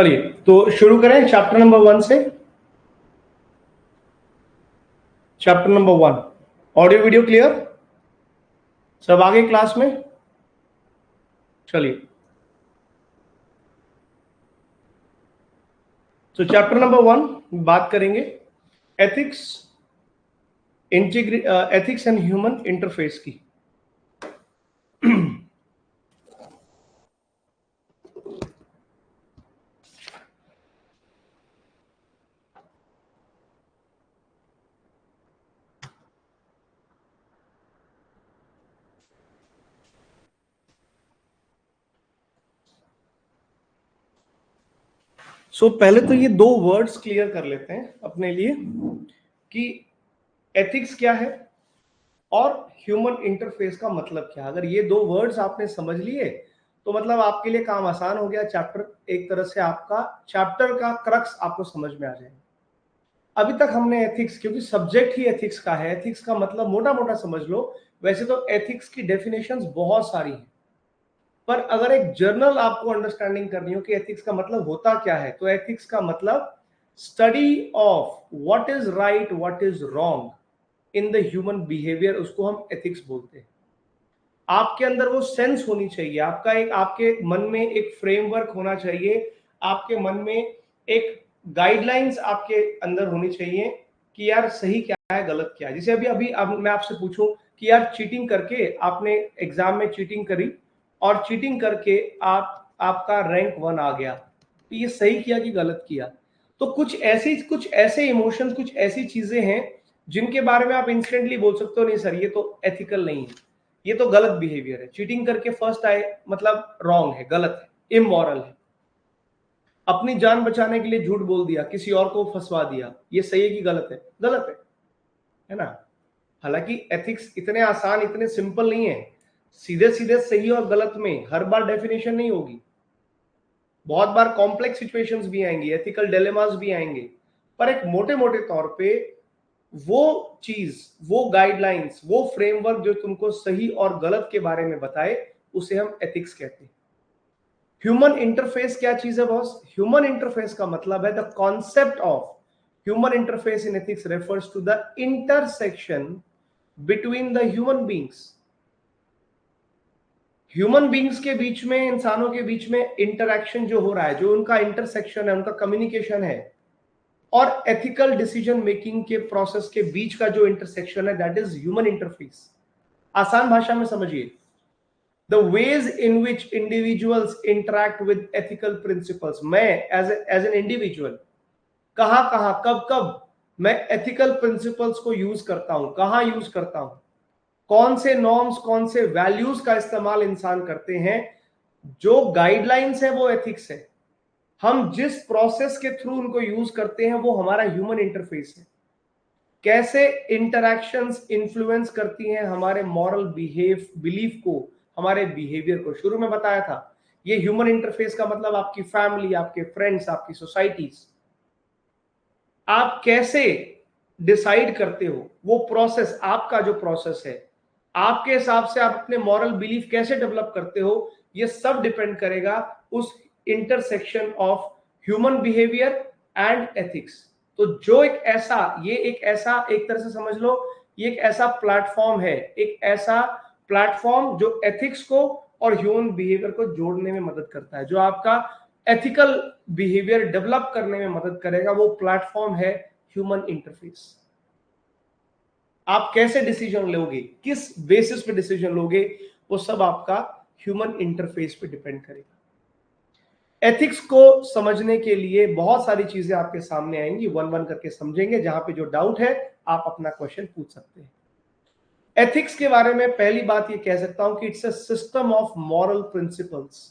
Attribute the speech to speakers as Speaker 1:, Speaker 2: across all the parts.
Speaker 1: चलिए तो शुरू करें चैप्टर नंबर 1 से। Chapter number 1 audio video clear, सब आगे क्लास में। चलिए तो चैप्टर नंबर 1 बात करेंगे ethics ethics and human interface की। पहले तो ये दो वर्ड्स क्लियर कर लेते हैं अपने लिए कि एथिक्स क्या है और ह्यूमन इंटरफेस का मतलब क्या है। अगर ये दो वर्ड्स आपने समझ लिए तो मतलब आपके लिए काम आसान हो गया। चैप्टर एक तरह से आपका चैप्टर का क्रक्स आपको समझ में आ जाएगा। अभी तक हमने एथिक्स, क्योंकि सब्जेक्ट ही एथिक्स का है, एथिक्स का मतलब मोटा मोटा समझ लो। वैसे तो एथिक्स की डेफिनेशंस बहुत सारी हैं, पर अगर एक जर्नल आपको अंडरस्टैंडिंग करनी हो कि एथिक्स का मतलब होता क्या है, तो एथिक्स का मतलब study of what is right what is wrong in the human behaviour, उसको हम एथिक्स बोलते हैं। आपके अंदर वो सेंस होनी चाहिए, आपके मन में एक फ्रेमवर्क होना चाहिए, आपके मन में एक गाइडलाइंस आपके अंदर होनी चाहिए कि यार सही क्या है गलत क्या है। जैसे अब मैं आपसे पूछूं कि यार चीटिंग करके आपने एग्जाम में चीटिंग करी और चीटिंग करके आपका रैंक 1 आ गया, तो ये सही किया कि गलत किया? तो कुछ ऐसे इमोशंस, कुछ ऐसी चीजें हैं जिनके बारे में आप इंस्टेंटली बोल सकते हो नहीं सर ये तो एथिकल नहीं है, ये तो गलत बिहेवियर है। चीटिंग करके फर्स्ट आए मतलब रॉन्ग है, गलत है, इमोरल है। अपनी जान बचाने के लिए झूठ बोल दिया, किसी और को फंसवा दिया, ये सही है कि गलत है? गलत है ना। हालांकि एथिक्स इतने आसान, इतने सिंपल नहीं है। सीधे सीधे सही और गलत में हर बार डेफिनेशन नहीं होगी, बहुत बार कॉम्प्लेक्स सिचुएशंस भी आएंगी, एथिकल डिलेमास भी आएंगे। पर एक मोटे मोटे तौर पे वो चीज, वो गाइडलाइंस, वो फ्रेमवर्क जो तुमको सही और गलत के बारे में बताए, उसे हम एथिक्स कहते हैं। ह्यूमन इंटरफेस क्या चीज है बॉस? ह्यूमन इंटरफेस का मतलब है the concept of human interface in ethics refers to the intersection between the human beings. Human beings के बीच में, इंसानों के बीच में इंटरैक्शन जो हो रहा है, जो उनका इंटरसेक्शन है, उनका कम्युनिकेशन है, और एथिकल डिसीजन मेकिंग के प्रोसेस के बीच का जो इंटरसेक्शन है, दैट इज ह्यूमन इंटरफेस। आसान भाषा में समझिए, the ways in which individuals interact with ethical principles. मैं एज एन इंडिविजुअल कहां कहां कब कब मैं एथिकल प्रिंसिपल्स को यूज करता हूं, कहां यूज करता हूं, कौन से नॉर्म्स, कौन से वैल्यूज का इस्तेमाल इंसान करते हैं। जो गाइडलाइंस है वो एथिक्स है। हम जिस प्रोसेस के थ्रू उनको यूज करते हैं वो हमारा ह्यूमन इंटरफेस है। कैसे इंटरैक्शंस इन्फ्लुएंस करती हैं हमारे मॉरल बिलीफ को, हमारे बिहेवियर को। शुरू में बताया था ये ह्यूमन इंटरफेस का मतलब आपकी फैमिली, आपके फ्रेंड्स, आपकी सोसाइटीज। आप कैसे डिसाइड करते हो, वो प्रोसेस, आपका जो प्रोसेस है, आपके हिसाब से आप अपने मॉरल बिलीफ कैसे डेवलप करते हो, ये सब डिपेंड करेगा उस intersection of human behaviour and ethics. तो जो एक ऐसा एक तरह से समझ लो, ये एक ऐसा प्लेटफॉर्म है, एक ऐसा प्लेटफॉर्म जो एथिक्स को और ह्यूमन बिहेवियर को जोड़ने में मदद करता है, जो आपका एथिकल बिहेवियर डेवलप करने में मदद करेगा। वो प्लेटफॉर्म है ह्यूमन इंटरफेस। आप कैसे डिसीजन लोगे, किस बेसिस पे डिसीजन लोगे, वो सब आपका ह्यूमन इंटरफेस पे डिपेंड करेगा। एथिक्स को समझने के लिए बहुत सारी चीजें आपके सामने आएंगी, वन वन करके समझेंगे। जहां पे जो डाउट है आप अपना क्वेश्चन पूछ सकते हैं। एथिक्स के बारे में पहली बात ये कह सकता हूं कि it's a system of moral principles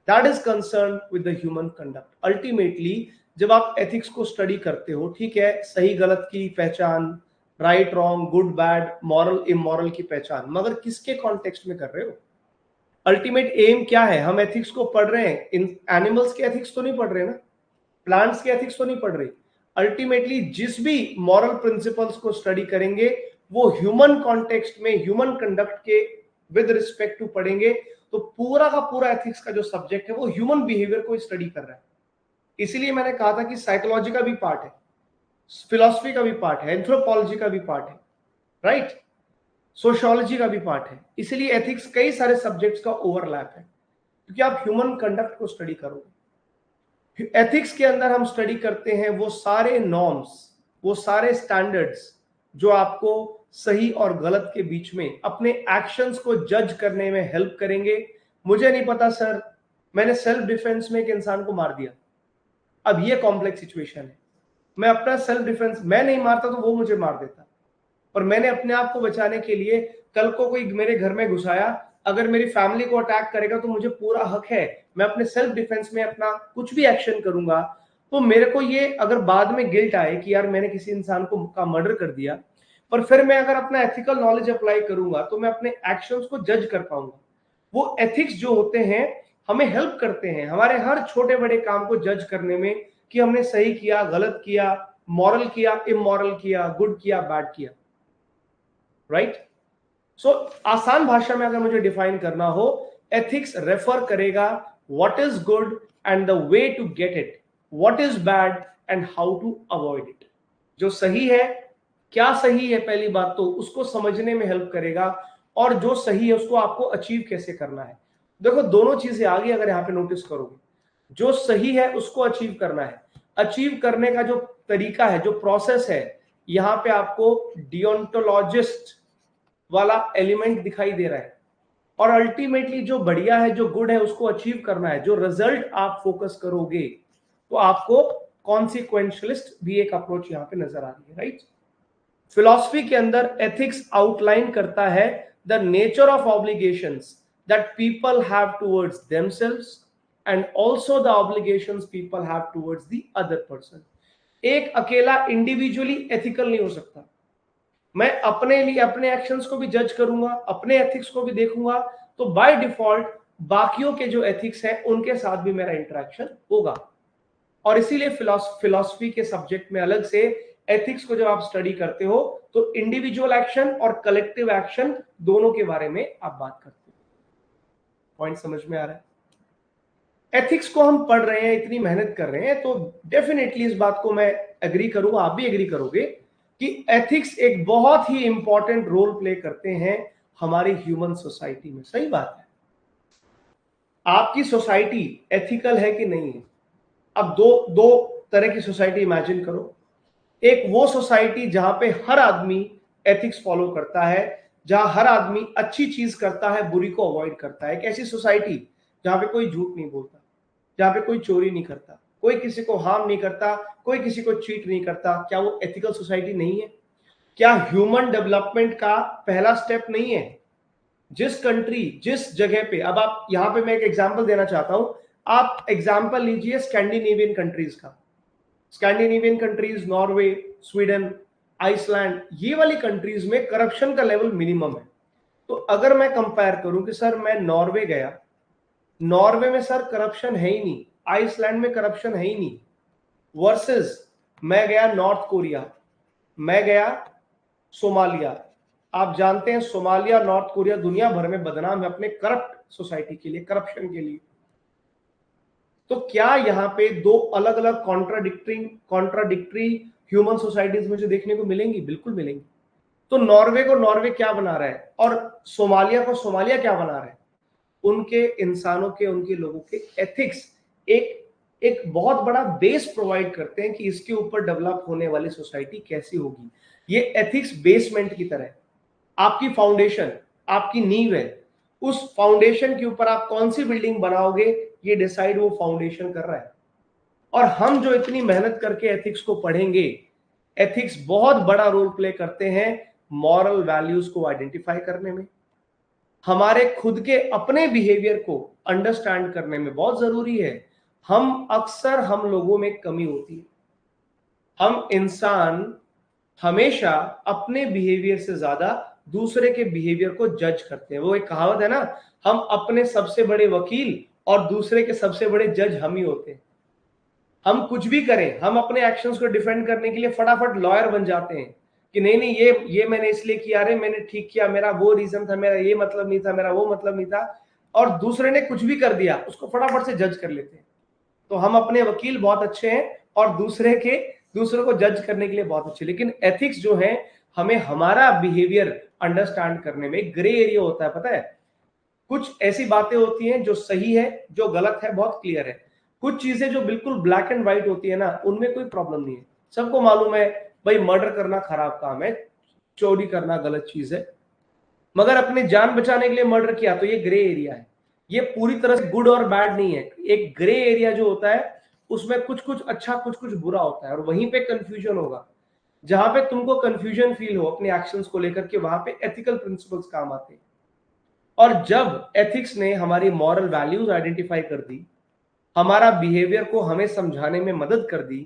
Speaker 1: that is concern with the human conduct. Ultimately जब आप एथिक्स को स्टडी करते हो, ठीक है, सही गलत की पहचान, right wrong, good bad, moral immoral की पहचान, मगर किसके कॉन्टेक्स्ट में कर रहे हो? अल्टीमेट एम क्या है? हम एथिक्स को पढ़ रहे हैं, इन एनिमल्स के एथिक्स तो नहीं पढ़ रहे ना, प्लांट्स के एथिक्स तो नहीं पढ़ रहे। अल्टीमेटली जिस भी मॉरल प्रिंसिपल्स को स्टडी करेंगे वो ह्यूमन कॉन्टेक्स्ट में, ह्यूमन कंडक्ट के विद रिस्पेक्ट टू पढ़ेंगे। तो पूरा का पूरा एथिक्स का जो सब्जेक्ट है वो ह्यूमन बिहेवियर को स्टडी कर रहा है। इसीलिए मैंने कहा था कि साइकोलॉजी का भी पार्ट है, फिलॉसफी का भी पार्ट है, एंथ्रोपोलॉजी का भी पार्ट है, राइट, सोशियोलॉजी का भी पार्ट है। इसलिए एथिक्स कई सारे सब्जेक्ट्स का ओवरलैप है, क्योंकि आप ह्यूमन कंडक्ट को स्टडी करोगे। एथिक्स के अंदर हम स्टडी करते हैं वो सारे नॉर्म्स, वो सारे स्टैंडर्ड्स जो आपको सही और गलत के बीच में अपने एक्शंस को जज करने में हेल्प करेंगे। मुझे नहीं पता सर, मैंने सेल्फ डिफेंस में एक इंसान को मार दिया, अब ये कॉम्प्लेक्स सिचुएशन है, मैं अपना सेल्फ डिफेंस, मैं नहीं मारता तो वो मुझे मार देता, पर मैंने अपने आप को बचाने के लिए, कल को कोई मेरे घर में घुसाया, अगर मेरी फैमिली को अटैक करेगा तो मुझे पूरा हक है, मैं अपने सेल्फ डिफेंस में अपना कुछ भी एक्शन करूंगा। तो मेरे को ये अगर बाद में गिल्ट आए कि यार मैंने किसी इंसान को का मर्डर कर दिया, पर फिर मैं अगर अपना एथिकल नॉलेज अप्लाई करूंगा तो मैं अपने एक्शंस को जज कर पाऊंगा। वो एथिक्स जो होते हैं हमें हेल्प करते हैं हमारे हर छोटे बड़े काम को जज करने में, कि हमने सही किया, गलत किया, मॉरल किया, इमोरल किया, गुड किया, बैड किया, राइट। सो आसान भाषा में अगर मुझे डिफाइन करना हो, एथिक्स रेफर करेगा what is good and the way to get it, what is bad and how to avoid it. जो सही है, क्या सही है, पहली बात तो उसको समझने में हेल्प करेगा, और जो सही है उसको आपको अचीव कैसे करना है। देखो दोनों चीजें आगे अगर यहाँ पे नोटिस करोगे, जो सही है उसको अचीव करना है, अचीव करने का जो तरीका है, जो प्रोसेस है, यहाँ पे आपको डियोंटोलॉजिस्ट वाला एलिमेंट दिखाई दे रहा है। और अल्टीमेटली जो बढ़िया है, जो गुड है, उसको अचीव करना है, जो रिजल्ट आप फोकस करोगे, तो आपको कॉन्सिक्वेंशलिस्ट भी एक अप्रोच यहाँ पे नजर आ रही है, राइट। फिलॉसफी के अंदर एथिक्स आउटलाइन करता है the nature of obligations that people have towards themselves and also the obligations people have towards the other person. एक अकेला इंडिविजुअली एथिकल नहीं हो सकता, मैं अपने लिए अपने एक्शंस को भी जज करूंगा, अपने एथिक्स को भी देखूंगा, तो बाय डिफॉल्ट बाकियों के जो एथिक्स हैं उनके साथ भी मेरा इंटरेक्शन होगा। और इसीलिए फिलॉसफी के सब्जेक्ट में अलग से एथिक्स को जब आप स्टडी करते हो तो इंडिविजुअल एक्शन और कलेक्टिव एक्शन दोनों के बारे में आप बात करते हो। पॉइंट समझ में आ रहा है? एथिक्स को हम पढ़ रहे हैं, इतनी मेहनत कर रहे हैं, तो डेफिनेटली इस बात को मैं एग्री करूंगा, आप भी एग्री करोगे कि एथिक्स एक बहुत ही इंपॉर्टेंट रोल प्ले करते हैं हमारी ह्यूमन सोसाइटी में। सही बात है। आपकी सोसाइटी एथिकल है कि नहीं है? अब दो तरह की सोसाइटी इमेजिन करो। एक वो सोसाइटी जहां पे हर आदमी एथिक्स फॉलो करता है, जहां हर आदमी अच्छी चीज करता है, बुरी को अवॉइड करता है। एक ऐसी सोसाइटी जहां पे कोई झूठ नहीं बोलता, जहां पे कोई चोरी नहीं करता, कोई किसी को हार्म नहीं करता, कोई किसी को चीट नहीं करता, क्या वो एथिकल सोसाइटी नहीं है? क्या ह्यूमन डेवलपमेंट का पहला स्टेप नहीं है? जिस कंट्री, जिस जगह पे, अब आप यहां पे मैं एक एग्जांपल देना चाहता हूं, आप एग्जांपल लीजिए स्कैंडिनेवियन कंट्रीज का। Scandinavian countries, Norway, Sweden, Iceland, ये वाली कंट्रीज में करप्शन का लेवल मिनिमम है। तो अगर मैं कंपेयर करूं कि सर मैं नॉर्वे गया, नॉर्वे में सर करप्शन है ही नहीं, आइसलैंड में करप्शन है ही नहीं, वर्सेस मैं गया नॉर्थ कोरिया, मैं गया सोमालिया। आप जानते हैं सोमालिया, नॉर्थ कोरिया दुनिया भर में बदनाम है अपने करप्ट सोसाइटी के लिए, करप्शन के लिए। तो क्या यहाँ पे दो अलग अलग कॉन्ट्राडिक्टरी ह्यूमन सोसाइटीज मुझे देखने को मिलेंगी? बिल्कुल मिलेंगी। तो नॉर्वे को नॉर्वे क्या बना रहा है और सोमालिया को सोमालिया क्या बना रहा है? उनके इंसानों के, उनके लोगों के एथिक्स एक एक बहुत बड़ा बेस प्रोवाइड करते हैं कि इसके ऊपर डेवलप होने वाली सोसाइटी कैसी होगी। ये एथिक्स बेसमेंट की तरह है, आपकी फाउंडेशन, आपकी नींव है। उस फाउंडेशन के ऊपर आप कौन सी बिल्डिंग बनाओगे, ये डिसाइड वो फाउंडेशन कर रहा है। और हम जो इतनी मेहनत करके एथिक्स को पढ़ेंगे, एथिक्स बहुत बड़ा रोल प्ले करते हैं मॉरल वैल्यूज को आइडेंटिफाई करने में, हमारे खुद के अपने बिहेवियर को अंडरस्टैंड करने में बहुत जरूरी है। हम लोगों में कमी होती है, हम इंसान हमेशा अपने बिहेवियर से ज्यादा दूसरे के बिहेवियर को जज करते हैं। वो एक कहावत है ना, हम अपने सबसे बड़े वकील और दूसरे के सबसे बड़े जज हम ही होते हैं। हम कुछ भी करें, हम अपने एक्शंस को डिफेंड करने के लिए फटाफट लॉयर बन जाते हैं कि नहीं नहीं, ये मैंने इसलिए किया, रे मैंने ठीक किया, मेरा वो रीजन था, मेरा ये मतलब नहीं था, मेरा वो मतलब नहीं था। और दूसरे ने कुछ भी कर दिया, उसको फटाफट से जज कर लेते हैं। तो हम अपने वकील बहुत अच्छे हैं और दूसरों को जज करने के लिए बहुत अच्छे, लेकिन एथिक्स जो है हमें हमारा बिहेवियर अंडरस्टैंड करने में ग्रे एरिया होता है। पता है, कुछ ऐसी बातें होती हैं जो सही है, जो गलत है बहुत क्लियर है। कुछ चीजें जो बिल्कुल ब्लैक एंड व्हाइट होती है ना, उनमें कोई प्रॉब्लम नहीं है। सबको मालूम है भाई मर्डर करना खराब काम है, चोरी करना गलत चीज है, मगर अपनी जान बचाने के लिए मर्डर किया तो ये ग्रे एरिया है। ये पूरी तरह से गुड और बैड नहीं है। एक ग्रे एरिया जो होता है उसमें कुछ कुछ अच्छा कुछ कुछ बुरा होता है, और वहीं पे कंफ्यूजन होगा। जहां पे तुमको कंफ्यूजन फील हो अपने एक्शंस को लेकर के, वहां पे एथिकल प्रिंसिपल्स काम आते हैं। और जब एथिक्स ने हमारी मॉरल वैल्यूज आइडेंटिफाई कर दी, हमारा बिहेवियर को हमें समझाने में मदद कर दी,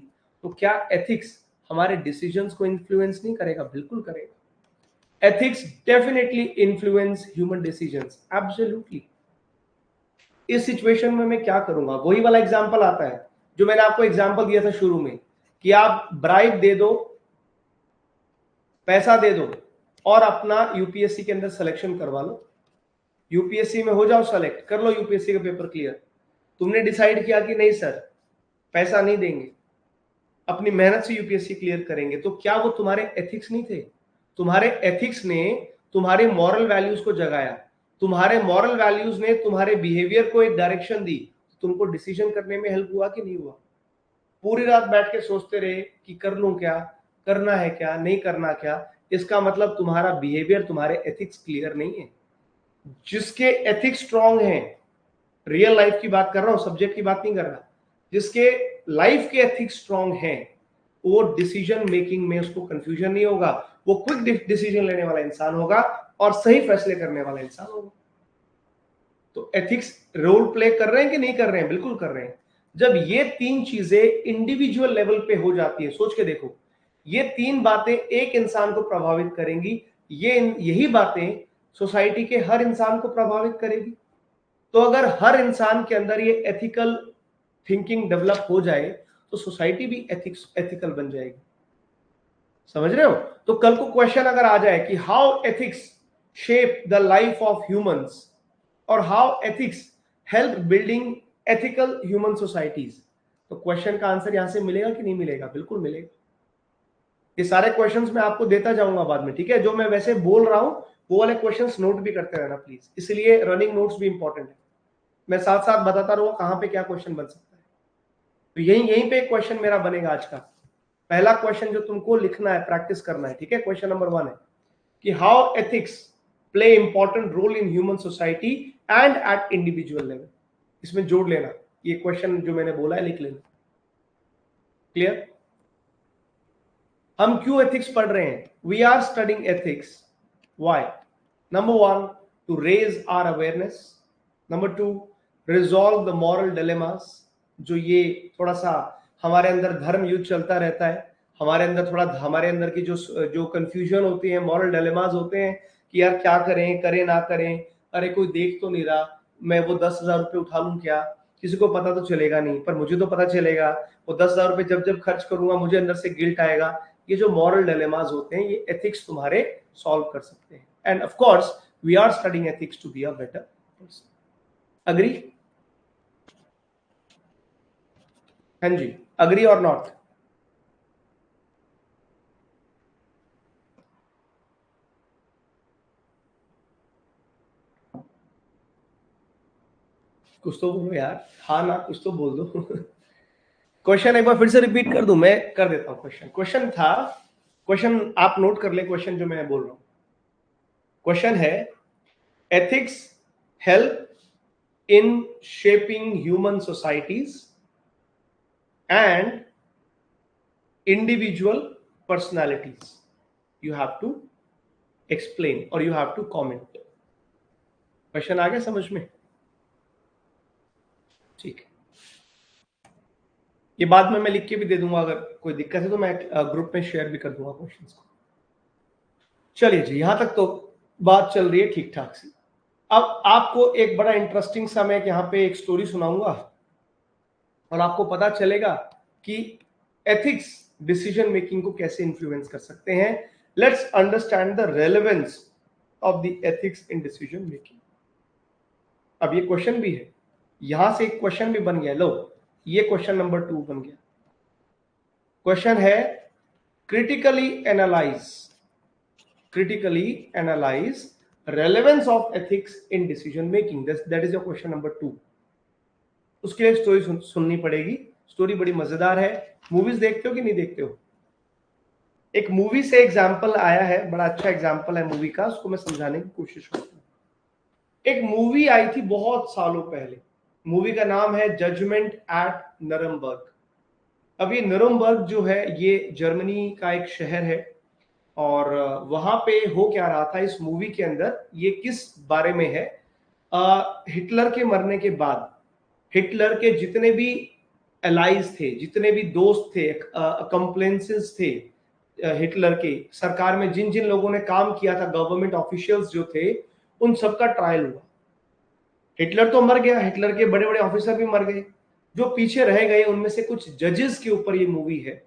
Speaker 1: तो क्या एथिक्स हमारे डिसीजंस को इन्फ्लुएंस नहीं करेगा? बिल्कुल करेगा। Ethics definitely influence human decisions, absolutely. इस सिचुएशन में मैं क्या करूंगा, वही वाला एग्जांपल आता है जो मैंने आपको एग्जांपल दिया था शुरू में, कि आप ब्राइब दे दो, पैसा दे दो और अपना यूपीएससी के अंदर सिलेक्शन करवा लो। यूपीएससी में हो जाओ सेलेक्ट, कर लो यूपीएससी का पेपर क्लियर। तुमने डिसाइड किया कि नहीं सर पैसा नहीं देंगे, अपनी मेहनत से यूपीएससी क्लियर करेंगे, तो क्या वो तुम्हारे एथिक्स नहीं थे? तुम्हारे एथिक्स ने तुम्हारे मॉरल वैल्यूज को जगाया, तुम्हारे मॉरल वैल्यूज ने तुम्हारे बिहेवियर को एक डायरेक्शन दी, तुमको डिसीजन करने में हेल्प हुआ कि नहीं हुआ? पूरी रात बैठ के सोचते रहे कि कर लूं क्या, करना है क्या, नहीं करना क्या, इसका मतलब तुम्हारा बिहेवियर, तुम्हारे एथिक्स क्लियर नहीं है। जिसके एथिक्स स्ट्रांग हैं, रियल लाइफ की बात कर रहा हूं, सब्जेक्ट की बात नहीं कर रहा, जिसके लाइफ के एथिक्स स्ट्रांग हैं, वो डिसीजन मेकिंग में उसको कंफ्यूजन नहीं होगा, वो क्विक डिसीजन लेने वाला इंसान होगा और सही फैसले करने वाला इंसान होगा। तो एथिक्स रोल प्ले कर रहे हैं कि नहीं कर रहे हैं? बिल्कुल कर रहे हैं। जब ये तीन चीजें इंडिविजुअल लेवल पे हो जाती है, सोच के देखो, ये तीन बातें एक इंसान को प्रभावित करेंगी, यही बातें सोसाइटी के हर इंसान को प्रभावित करेगी। तो अगर हर इंसान के अंदर ये एथिकल थिंकिंग डेवलप हो जाए तो सोसाइटी भी एथिकल बन जाएगी। समझ रहे हो? तो कल को क्वेश्चन अगर आ जाए कि how ethics shape the life of humans और how ethics help building ethical human societies, तो क्वेश्चन का आंसर यहां से मिलेगा कि नहीं मिलेगा? बिल्कुल मिलेगा। ये सारे क्वेश्चंस मैं आपको देता जाऊंगा बाद में, ठीक है? जो मैं वैसे बोल रहा हूं वो वाले क्वेश्चंस नोट भी करते रहना प्लीज, इसलिए रनिंग नोट्स भी इंपॉर्टेंट है। मैं साथ साथ बताता रहूंगा कहां पे क्या क्वेश्चन बन सकता है। तो यहीं पे क्वेश्चन मेरा बनेगा आज का। पहला क्वेश्चन जो तुमको लिखना है, प्रैक्टिस करना है, ठीक है? क्वेश्चन नंबर 1 है कि how ethics play important role in human society and at individual level. इसमें जोड़ लेना, ये क्वेश्चन जो मैंने बोला है लिख लेना। क्लियर? हम क्यों एथिक्स पढ़ रहे हैं? We are studying ethics why? Number 1 to raise our awareness, number 2 resolve the moral dilemmas. जो ये थोड़ा सा हमारे अंदर धर्म युद्ध चलता रहता है, हमारे अंदर थोड़ा, हमारे अंदर की जो कंफ्यूजन होती है, मॉरल डिलेमास होते हैं कि यार क्या करें, करें ना करें, अरे कोई देख तो नहीं रहा, मैं वो 10,000 रुपये उठा लूं क्या, किसी को पता तो चलेगा नहीं, पर मुझे तो पता चलेगा, वो 10,000 रुपये जब जब खर्च करूंगा मुझे अंदर से गिल्ट आएगा। ये जो मॉरल डिलेमास होते हैं ये एथिक्स तुम्हारे सॉल्व कर सकते हैं। And of course we are studying ethics to be a better person. Agree? हाँ जी, अग्री और नॉट? कुछ तो बोलो यार, हाँ ना कुछ तो बोल दो। क्वेश्चन एक बार फिर से रिपीट कर दूं? मैं कर देता हूं। क्वेश्चन था, क्वेश्चन आप नोट कर ले, क्वेश्चन जो मैं बोल रहा हूं। क्वेश्चन है ethics help in shaping human societies and individual personalities. You have to explain or you have to comment. Question आ गया समझ में? ठीक है, ये बाद में मैं लिख के भी दे दूंगा, अगर कोई दिक्कत है तो मैं ग्रुप में शेयर भी कर दूंगा क्वेश्चंस को। चलिए जी, यहां तक तो बात चल रही है ठीक ठाक सी। अब आपको एक बड़ा इंटरेस्टिंग सा मैं यहाँ पे एक स्टोरी सुनाऊंगा और आपको पता चलेगा कि एथिक्स डिसीजन मेकिंग को कैसे इन्फ्लुएंस कर सकते हैं। Let's understand the relevance of the ethics in decision making. अब ये क्वेश्चन भी है, यहां से एक क्वेश्चन भी बन गया। लो, ये क्वेश्चन नंबर 2 बन गया। क्वेश्चन है critically analyze relevance of ethics in decision making, that is your question number 2। उसके लिए स्टोरी सुननी पड़ेगी। स्टोरी बड़ी मजेदार है। मूवीज देखते हो कि नहीं देखते हो? एक मूवी से एग्जाम्पल आया है, बड़ा अच्छा एग्जाम्पल है मूवी का, उसको मैं समझाने की कोशिश करता हूँ। एक मूवी आई थी बहुत सालों पहले, मूवी का नाम है जजमेंट एट नरमबर्ग। अब ये नरमबर्ग जो है ये जर्मनी का एक शहर है, और वहां पे हो क्या रहा था इस मूवी के अंदर, ये किस बारे में है, हिटलर के मरने के बाद हिटलर के जितने भी एलाइज थे, जितने भी दोस्त थे, कंप्लेंसेस थे हिटलर के, सरकार में जिन जिन लोगों ने काम किया था, गवर्नमेंट ऑफिशियल्स जो थे, उन सबका ट्रायल हुआ। हिटलर तो मर गया, हिटलर के बड़े बड़े ऑफिसर भी मर गए, जो पीछे रह गए उनमें से कुछ जजेस के ऊपर ये मूवी है।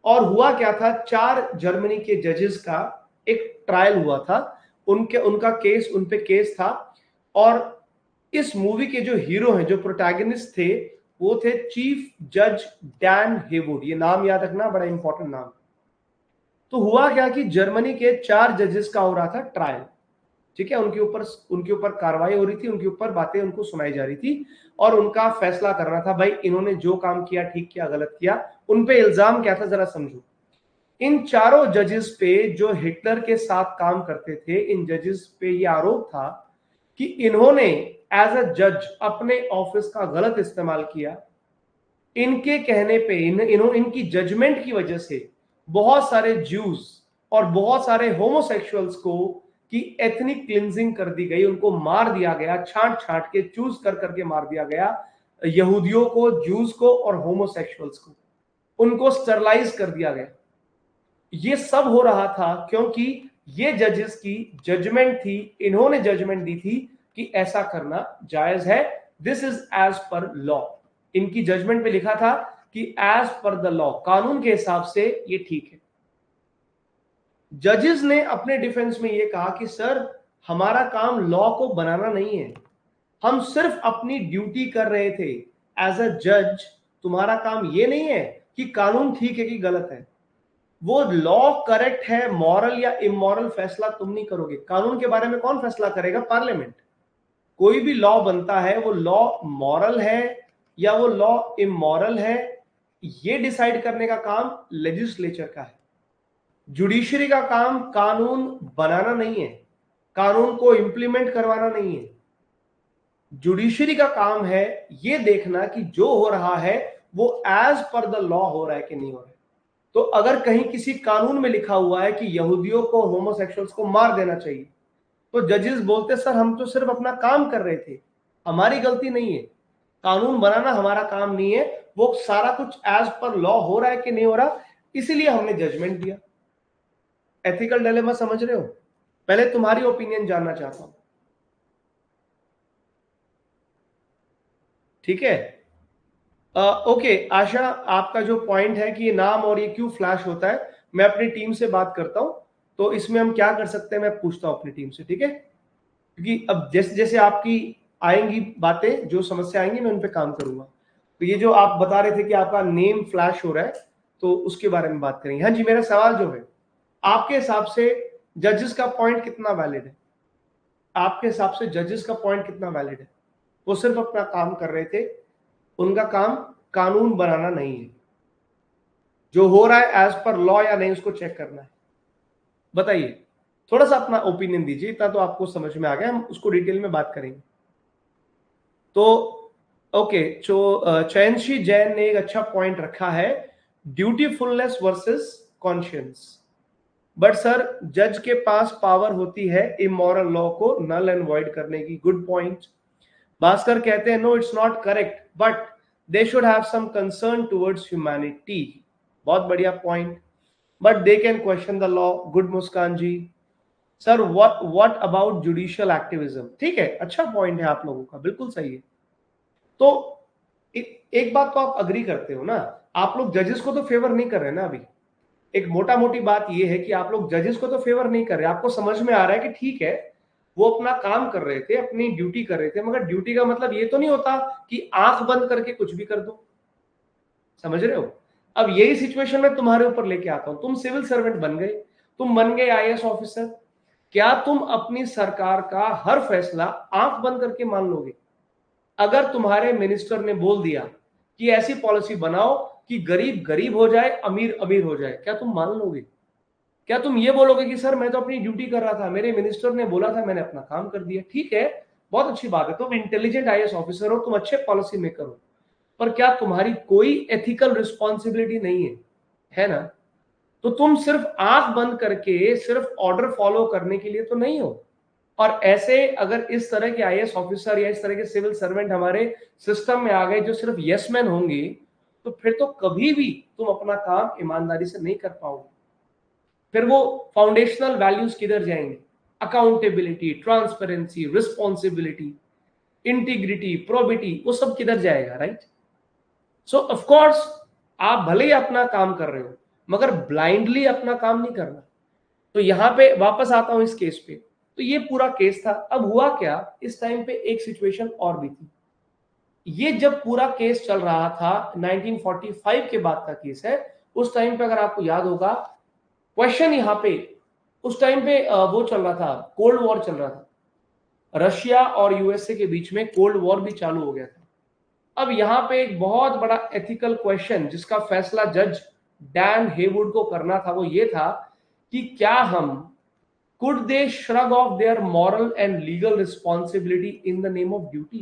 Speaker 1: और हुआ क्या था, 4 जर्मनी के जजेस का एक ट्रायल हुआ था, उनका केस, उन पे केस था। और इस मूवी के जो हीरो हैं, जो प्रोटैगनिस्ट थे, वो थे चीफ जज डैन हेवुड। ये नाम याद रखना, बड़ा इंपॉर्टेंट नाम। तो हुआ क्या कि जर्मनी के 4 जजेस का हो रहा था ट्रायल, ठीक है, उनके ऊपर कार्रवाई हो रही थी, उनके ऊपर बातें उनको सुनाई जा रही थी, और उनका फैसला करना था, भाई इन्होंने जो काम किया ठीक किया, गलत किया, उन पे इल्जाम क्या था जरा समझो। इन चारों जजेस पे जो हिटलर के साथ काम करते थे, इन जजेस पे ये आरोप था कि इन्होंने एज अ जज अपने ऑफिस का गलत इस्तेमाल किया। इनके कहने पे इनकी जजमेंट की वजह से बहुत सारे ज्यूज और बहुत सारे होमोसेक्सुअल्स को की एथनिक क्लिंजिंग कर दी गई, उनको मार दिया गया, छांट छांट के, चूज कर करके मार दिया गया, यहूदियों को, ज्यूज को और होमोसेक्सुअल्स को, उनको स्टरलाइज कर दिया गया। ये सब हो रहा था क्योंकि ये जजेस की जजमेंट थी, इन्होंने जजमेंट दी थी कि ऐसा करना जायज है, this is as per law. इनकी जजमेंट पे लिखा था कि एज पर द लॉ, कानून के हिसाब से ये ठीक है। जजेस ने अपने डिफेंस में ये कहा कि सर हमारा काम लॉ को बनाना नहीं है, हम सिर्फ अपनी ड्यूटी कर रहे थे एज अ जज। तुम्हारा काम ये नहीं है कि कानून ठीक है कि गलत है, वो लॉ करेक्ट है, मॉरल या इमोरल फैसला तुम नहीं करोगे। कानून के बारे में कौन फैसला करेगा? पार्लियामेंट। कोई भी लॉ बनता है, वो लॉ मॉरल है या वो लॉ इमोरल है, ये डिसाइड करने का काम लेजिस्लेचर का है। जुडिशरी का काम कानून बनाना नहीं है, कानून को इंप्लीमेंट करवाना नहीं है। जुडिशरी का काम है ये देखना कि जो हो रहा है वो एज पर द लॉ हो रहा है कि नहीं हो रहा है। तो अगर कहीं किसी कानून में लिखा हुआ है कि यहूदियों को, होमोसेक्सुअल्स को मार देना चाहिए, तो जजेस बोलते सर हम तो सिर्फ अपना काम कर रहे थे, हमारी गलती नहीं है, कानून बनाना हमारा काम नहीं है, वो सारा कुछ एज पर लॉ हो रहा है कि नहीं हो रहा, इसीलिए हमने जजमेंट दिया। एथिकल डिलेमा समझ रहे हो? पहले तुम्हारी ओपिनियन जानना चाहता हूं, ठीक है? ओके आशा, आपका जो पॉइंट है कि ये नाम और ये क्यों फ्लैश होता है, मैं अपनी टीम से बात करता हूं, तो इसमें हम क्या कर सकते हैं मैं पूछता हूं अपनी टीम से, ठीक है? क्योंकि अब जैसे जैसे आपकी आएंगी बातें, जो समस्या आएंगी, मैं उन पे काम करूंगा। तो ये जो आप बता रहे थे कि आपका नेम फ्लैश हो रहा है, तो उसके बारे में बात करेंगे। हाँ जी, मेरा सवाल जो है, आपके हिसाब से जजेस का पॉइंट कितना वैलिड है? आपके हिसाब से जजेस का पॉइंट कितना वैलिड है? वो सिर्फ अपना काम कर रहे थे, उनका काम कानून बनाना नहीं है, जो हो रहा है एज पर लॉ या नहीं उसको चेक करना है। बताइए, थोड़ा सा अपना ओपिनियन दीजिए, इतना तो आपको समझ में आ गया, हम उसको डिटेल में बात करेंगे। तो ओके, जो चैनशी जैन ने एक अच्छा पॉइंट रखा है, ड्यूटीफुलनेस वर्सेस कॉन्शियंस। बट सर जज के पास पावर होती है इमोरल लॉ को नल एंड वॉइड करने की। Good point. भास्कर कहते हैं no it's not correct, but they should have some concern towards humanity. बहुत बढ़िया point. But they can question the law. Good Muskan ji. Sir what about judicial activism? ठीक है, अच्छा पॉइंट है आप लोगों का, बिल्कुल सही है। तो एक बात तो आप अग्री करते हो ना, आप लोग जजेस को तो फेवर नहीं कर रहे ना अभी। एक मोटा मोटी बात यह है कि आप लोग जजेस को तो फेवर नहीं कर रहे, आपको समझ में आ रहा है कि ठीक है वो अपना काम कर रहे थे, अपनी ड्यूटी कर रहे थे, मगर ड्यूटी का मतलब ये तो नहीं होता कि आंख बंद करके कुछ भी कर दो। समझ रहे हो? अब यही सिचुएशन मैं तुम्हारे ऊपर लेके आता हूं। तुम सिविल सर्वेंट बन गए, तुम बन गए आईएएस ऑफिसर। क्या तुम अपनी सरकार का हर फैसला आंख बंद करके मान लोगे? अगर तुम्हारे मिनिस्टर ने बोल दिया कि ऐसी पॉलिसी बनाओ कि गरीब गरीब हो जाए, अमीर अमीर हो जाए, क्या तुम मान लोगे? क्या तुम ये बोलोगे कि सर मैं तो अपनी ड्यूटी कर रहा था, मेरे मिनिस्टर ने बोला था, मैंने अपना काम कर दिया? ठीक है, बहुत अच्छी बात है, तुम इंटेलिजेंट आईएएस ऑफिसर हो, तुम अच्छे पॉलिसी मेकर हो, पर क्या तुम्हारी कोई एथिकल रिस्पॉन्सिबिलिटी नहीं है? है ना? तो तुम सिर्फ आंख बंद करके सिर्फ ऑर्डर फॉलो करने के लिए तो नहीं हो। और ऐसे अगर इस तरह के आईएएस ऑफिसर या इस तरह के सिविल सर्वेंट हमारे सिस्टम में आ गए जो सिर्फ यस मैन होंगे, तो फिर तो कभी भी तुम अपना काम ईमानदारी से नहीं कर पाओगे। फिर वो फाउंडेशनल वैल्यूज किधर जाएंगे? Accountability, transparency, responsibility, integrity, probity, वो सब किधर जाएगा? राइट? सो ऑफ कोर्स आप भले ही अपना काम कर रहे हो, मगर ब्लाइंडली अपना काम नहीं करना। तो यहां पे वापस आता हूं इस केस पे। तो ये पूरा केस था। अब हुआ क्या, इस टाइम पे एक सिचुएशन और भी थी। ये जब पूरा केस चल रहा था, 1945 के बाद का केस है। उस टाइम पे अगर आपको याद होगा, क्वेश्चन यहां पे, उस टाइम पे वो चल रहा था, कोल्ड वॉर चल रहा था। रशिया और यूएसए के बीच में कोल्ड वॉर भी चालू हो गया था। अब यहां पे एक बहुत बड़ा एथिकल क्वेश्चन जिसका फैसला जज डैन हेवुड को करना था, वो ये था कि क्या हम could they shrug off their moral and legal responsibility in the name of duty?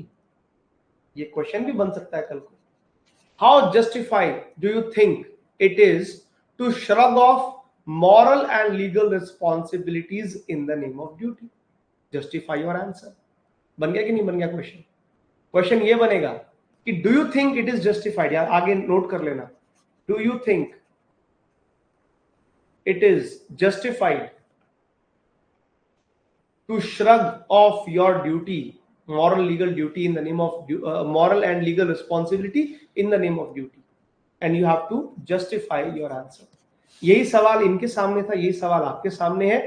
Speaker 1: ये क्वेश्चन भी बन सकता है कल को। How justified do you think it is to shrug off moral and legal responsibilities in the name of duty? Justify your answer. बन गया कि नहीं बन गया क्वेश्चन? क्वेश्चन ये बनेगा कि do you think it is justified, यार आगे नोट कर लेना, do you think it is justified to shrug off your duty, moral legal duty in the name of moral and legal responsibility in the name of duty, and you have to justify your answer. यही सवाल इनके सामने था, यही सवाल आपके सामने है।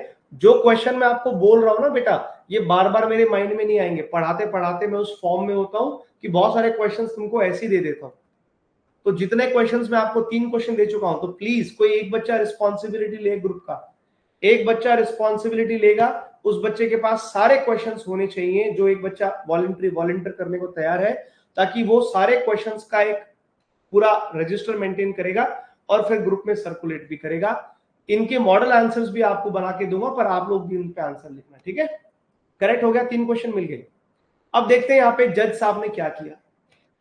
Speaker 1: जो क्वेश्चन मैं आपको बोल रहा हूं ना बेटा, ये बार बार मेरे माइंड में नहीं आएंगे। पढ़ाते पढ़ाते मैं उस फॉर्म में होता हूं कि बहुत सारे क्वेश्चंस तुमको ऐसे ही दे देता हूं। तो जितने क्वेश्चंस मैं आपको 3 क्वेश्चन दे चुका हूं, तो प्लीज कोई एक बच्चा रिस्पॉन्सिबिलिटी ले ग्रुप का, एक बच्चा रिस्पॉन्सिबिलिटी लेगा, उस बच्चे के पास सारे क्वेश्चंस होने चाहिए। जो एक बच्चा वॉलंटियर करने को तैयार है, ताकि वो सारे क्वेश्चंस का एक पूरा रजिस्टर मेंटेन करेगा और फिर ग्रुप में सर्कुलेट भी करेगा। इनके मॉडल आंसर्स भी आपको बना के दूंगा, पर आप लोग भी इन पे आंसर लिखना, ठीक है? करेक्ट हो गया, 3 क्वेश्चन मिल गए। अब देखते हैं यहाँ पे जज साहब ने क्या किया।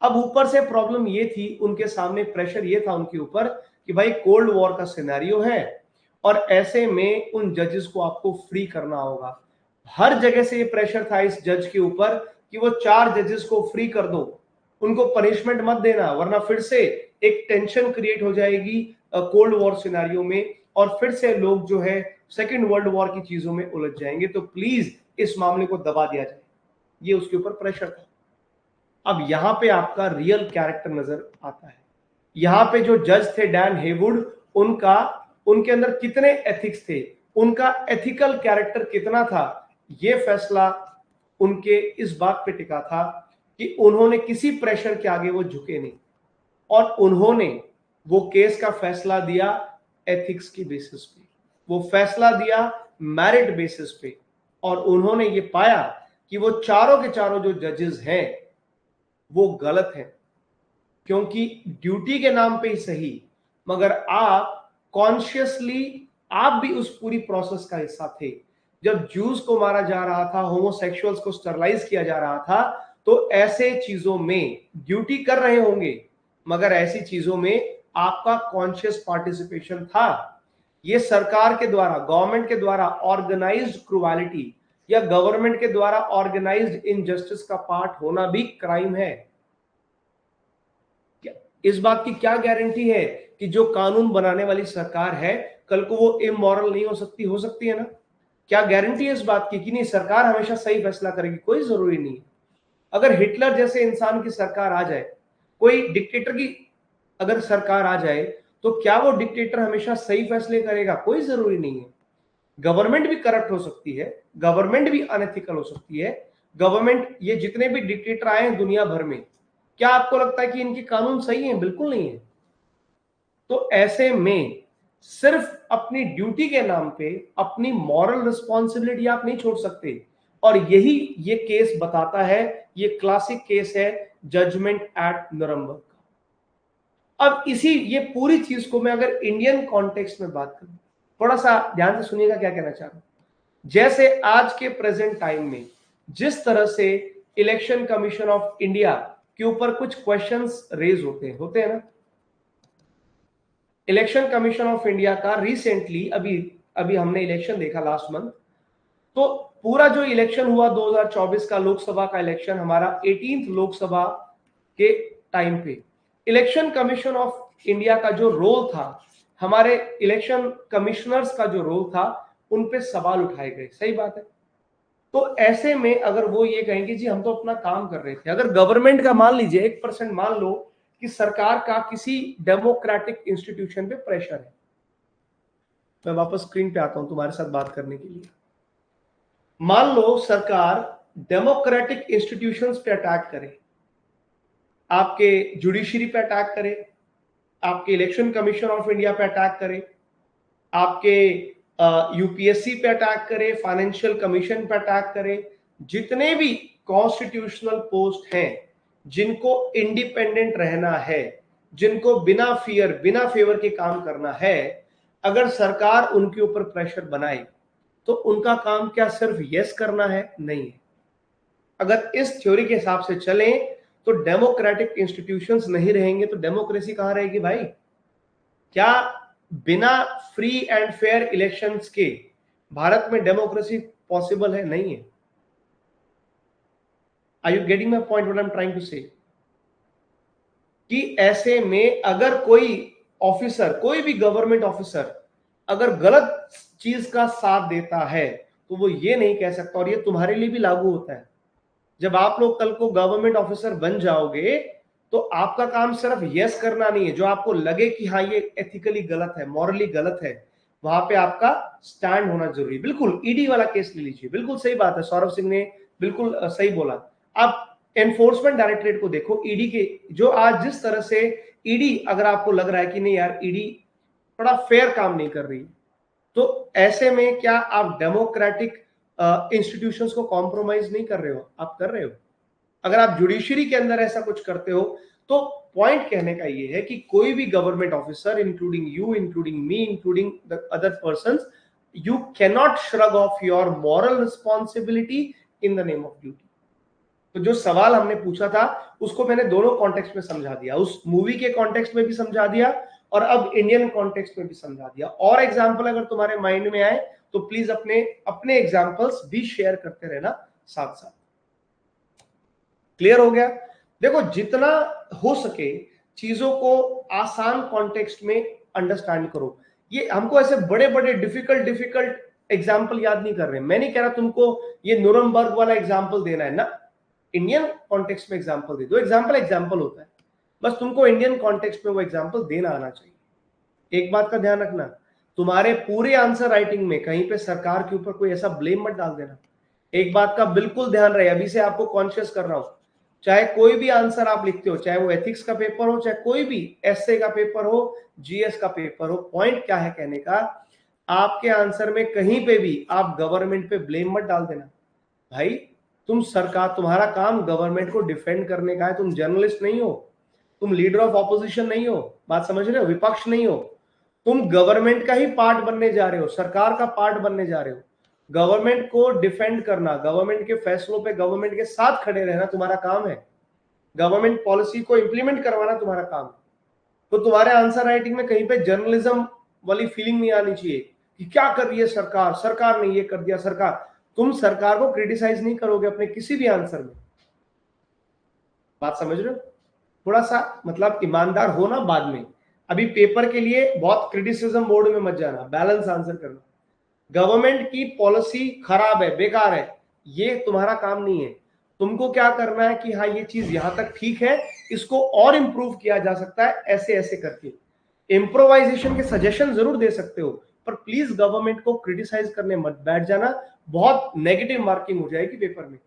Speaker 1: अब ऊपर से प्रॉब्लम ये थी, उनके सामने प्रेशर ये था उनके ऊपर कि भाई कोल्ड वॉर का सिनेरियो है और ऐसे में उन जजेस को आपको फ्री करना होगा। हर जगह से ये प्रेशर था इस जज के ऊपर कि वो 4 जजेस को फ्री कर दो, उनको पनिशमेंट मत देना, वरना फिर से एक टेंशन क्रिएट हो जाएगी कोल्ड वॉर सिनेरियो में, और फिर से लोग जो है सेकेंड वर्ल्ड वॉर की चीजों में उलझ जाएंगे। तो प्लीज इस मामले को दबा दिया जाए, ये उसके ऊपर प्रेशर था। अब यहां पे आपका रियल कैरेक्टर नजर आता है। यहां पे जो जज थे डैन हेवुड, उनके अंदर कितने एथिक्स थे, उनका एथिकल कैरेक्टर कितना था, ये फैसला उनके इस बात पे टिका था कि उन्होंने किसी प्रेशर के आगे वो झुके नहीं, और उन्होंने वो केस का फैसला दिया एथिक्स की बेसिस पे, वो फैसला दिया मेरिट बेसिस पे, और उन्होंने ये पाया कि वो चारों के चारों जो जजेस हैं वो गलत है। क्योंकि ड्यूटी के नाम पे ही सही, मगर आप कॉन्शियसली आप भी उस पूरी प्रोसेस का हिस्सा थे। जब जूस को मारा जा रहा था, होमोसेक्सुअल्स को स्टरलाइज किया जा रहा था, तो ऐसे चीजों में ड्यूटी कर रहे होंगे, मगर ऐसी चीजों में आपका कॉन्शियस पार्टिसिपेशन था। ये सरकार के द्वारा, गवर्नमेंट के द्वारा ऑर्गेनाइज्ड क्रूएलिटी या गवर्नमेंट के द्वारा ऑर्गेनाइज्ड इनजस्टिस का पार्ट होना भी क्राइम है। इस बात की क्या गारंटी है कि जो कानून बनाने वाली सरकार है कल को वो इमोरल नहीं हो सकती? हो सकती है ना? क्या गारंटी है इस बात की कि नहीं सरकार हमेशा सही फैसला करेगी? कोई जरूरी नहीं है। अगर हिटलर जैसे इंसान की सरकार आ जाए, कोई डिक्टेटर की अगर सरकार आ जाए, तो क्या वो डिक्टेटर हमेशा सही फैसले करेगा? कोई जरूरी नहीं है। गवर्नमेंट भी करप्ट हो सकती है, गवर्नमेंट भी अनएथिकल हो सकती है। गवर्नमेंट, ये जितने भी डिक्टेटर आए हैं दुनिया भर में, क्या आपको लगता है कि इनके कानून सही हैं? बिल्कुल नहीं है। तो ऐसे में सिर्फ अपनी ड्यूटी के नाम पे अपनी मॉरल रिस्पॉन्सिबिलिटी आप नहीं छोड़ सकते, और यही ये केस बताता है। ये क्लासिक केस है जजमेंट एट नुरम्बर्ग का। अब इसी ये पूरी चीज को मैं अगर इंडियन कॉन्टेक्स्ट में बात करूं, थोड़ा सा ध्यान से सुनिएगा क्या कहना चाह रहा हूं। जैसे आज के प्रेजेंट टाइम में जिस तरह से इलेक्शन कमीशन ऑफ इंडिया के ऊपर कुछ क्वेश्चंस रेज होते हैं ना। इलेक्शन कमीशन ऑफ इंडिया का रिसेंटली अभी अभी हमने इलेक्शन देखा लास्ट मंथ, तो पूरा जो इलेक्शन हुआ 2024 का लोकसभा का इलेक्शन, हमारा 18th लोकसभा के टाइम पे इलेक्शन कमीशन ऑफ इंडिया का जो रोल था, हमारे इलेक्शन कमिश्नर्स का जो रोल था, उन पे सवाल उठाए गए। सही बात है। तो ऐसे में अगर वो ये कहेंगे जी हम तो अपना काम कर रहे थे, अगर गवर्नमेंट का मान लीजिए 1% मान लो कि सरकार का किसी डेमोक्रेटिक इंस्टीट्यूशन पे प्रेशर है, मैं वापस स्क्रीन पे आता हूं तुम्हारे साथ बात करने के लिए। मान लो सरकार डेमोक्रेटिक इंस्टीट्यूशंस पे अटैक करे, आपके जुडिशरी पे अटैक करे, आपके इलेक्शन कमीशन ऑफ इंडिया पे अटैक करे, आपके यूपीएससी पे अटैक करे, फाइनेंशियल कमीशन पे अटैक करे, जितने भी कॉन्स्टिट्यूशनल पोस्ट हैं जिनको इंडिपेंडेंट रहना है, जिनको बिना फियर बिना फेवर के काम करना है, अगर सरकार उनके ऊपर प्रेशर बनाए तो उनका काम क्या सिर्फ यस करना है? नहीं है। अगर इस थ्योरी के हिसाब से चलें तो डेमोक्रेटिक इंस्टीट्यूशंस नहीं रहेंगे तो डेमोक्रेसी कहां रहेगी भाई? क्या बिना फ्री एंड फेयर इलेक्शंस के भारत में डेमोक्रेसी पॉसिबल है? नहीं है। Are you getting my point what I am trying to say? कि ऐसे में अगर कोई ऑफिसर, कोई भी गवर्नमेंट ऑफिसर अगर गलत चीज का साथ देता है तो वो ये नहीं कह सकता, और ये तुम्हारे लिए भी लागू होता है। जब आप लोग कल को गवर्नमेंट ऑफिसर बन जाओगे तो आपका काम सिर्फ यस करना नहीं है, जो आपको लगे कि हाँ ये एथिकली गलत है, मॉरली गलत है, वहां पे आपका स्टैंड होना जरूरी। बिल्कुल ईडी वाला केस ले लीजिए, बिल्कुल सही बात है, सौरभ सिंह ने बिल्कुल सही बोला। आप एनफोर्समेंट डायरेक्टरेट को देखो, ईडी के जो आज जिस तरह से ईडी, अगर आपको लग रहा है कि नहीं यार ईडी बड़ा फेयर काम नहीं कर रही, तो ऐसे में क्या आप डेमोक्रेटिक इंस्टीट्यूशंस को कॉम्प्रोमाइज नहीं कर रहे हो? आप कर रहे हो। अगर आप जुडिशरी के अंदर ऐसा कुछ करते हो तो पॉइंट कहने का ये है कि कोई भी government officer, including you, including me, including the other persons, you can not shrug of your moral responsibility in the name of duty. तो जो सवाल हमने पूछा था उसको मैंने दोनों कॉन्टेक्स्ट में समझा दिया, उस मूवी के कॉन्टेक्स्ट में भी समझा दिया और अब इंडियन कॉन्टेक्स्ट में भी समझा दिया। और एग्जाम्पल अगर तुम्हारे माइंड में आए तो प्लीज अपने अपने एग्जाम्पल्स भी शेयर करते रहना साथ साथ। क्लियर हो गया? देखो, जितना हो सके चीजों को आसान कॉन्टेक्स्ट में अंडरस्टैंड करो। ये हमको ऐसे बड़े बड़े डिफिकल्ट एग्जाम्पल याद नहीं कर रहे। मैं नहीं कह रहा तुमको ये नुरम्बर्ग वाला एग्जाम्पल देना है ना, इंडियन कॉन्टेक्स्ट में एग्जाम्पल दे दो। एग्जाम्पल होता है, बस तुमको इंडियन कॉन्टेक्स्ट में वो एग्जाम्पल देना आना चाहिए। एक बात का ध्यान रखना, तुम्हारे पूरे आंसर राइटिंग में कहीं पे सरकार के ऊपर कोई ऐसा ब्लेम मत डाल देना। एक बात का बिल्कुल ध्यान रहे, अभी से आपको कॉन्शियस कर रहा हूं, चाहे कोई भी आंसर आप लिखते हो, चाहे वो एथिक्स का पेपर हो, चाहे कोई भी एसए का पेपर हो, जीएस का पेपर हो, पॉइंट क्या है कहने का, आपके आंसर में कहीं पे भी आप गवर्नमेंट पे ब्लेम मत डाल देना। भाई तुम सरकार, तुम्हारा काम गवर्नमेंट को डिफेंड करने का है, तुम जर्नलिस्ट नहीं हो, तुम लीडर ऑफ ऑपोजिशन नहीं हो, बात समझ रहे हो, विपक्ष नहीं हो, तुम गवर्नमेंट का ही पार्ट बनने जा रहे हो, सरकार का पार्ट बनने जा रहे हो। गवर्नमेंट को डिफेंड करना, गवर्नमेंट के फैसलों पे गवर्नमेंट के साथ खड़े रहना तुम्हारा काम है, गवर्नमेंट पॉलिसी को इंप्लीमेंट करवाना तुम्हारा काम है। तो तुम्हारे आंसर राइटिंग में कहीं पे जर्नलिज्म वाली फीलिंग नहीं आनी चाहिए कि क्या कर रही है सरकार, सरकार ने ये कर दिया, सरकार। तुम सरकार को क्रिटिसाइज नहीं करोगे अपने किसी भी आंसर में। बात समझ रहे हो? थोड़ा सा मतलब ईमानदार हो ना बाद में। अभी पेपर के लिए बहुत क्रिटिसिज्म मोड में मत जाना, बैलेंस आंसर करना। गवर्नमेंट की पॉलिसी खराब है, बेकार है, ये तुम्हारा काम नहीं है। तुमको क्या करना है कि हाँ ये चीज यहां तक ठीक है, इसको और इंप्रूव किया जा सकता है ऐसे ऐसे करके। इम्प्रोवाइजेशन के सजेशन जरूर दे सकते हो, पर प्लीज गवर्नमेंट को क्रिटिसाइज करने मत बैठ जाना, बहुत नेगेटिव मार्किंग हो जाएगी पेपर में।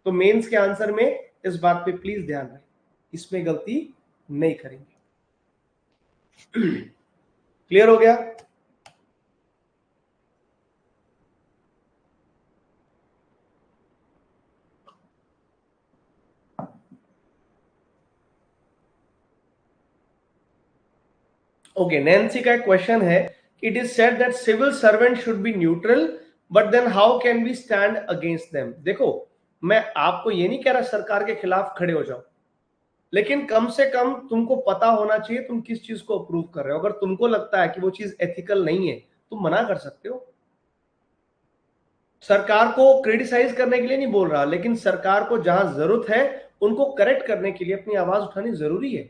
Speaker 1: तो मेंस के आंसर में इस बात पे प्लीज ध्यान रहे, इसमें गलती नहीं करेंगे। क्लियर हो गया? ओके, नैन्सी का एक क्वेश्चन है, it is said that civil servant should be neutral, but then how can we stand against them? देखो, मैं आपको ये नहीं कह रहा सरकार के खिलाफ खड़े हो जाओ, लेकिन कम से कम तुमको पता होना चाहिए तुम किस चीज को अप्रूव कर रहे हो। अगर तुमको लगता है कि वो चीज एथिकल नहीं है, तुम मना कर सकते हो। सरकार को क्रिटिसाइज करने के लिए नहीं बोल रहा, लेकिन सरकार को जहां जरूरत है उनको करेक्ट करने के लिए अपनी आवाज उठानी जरूरी है।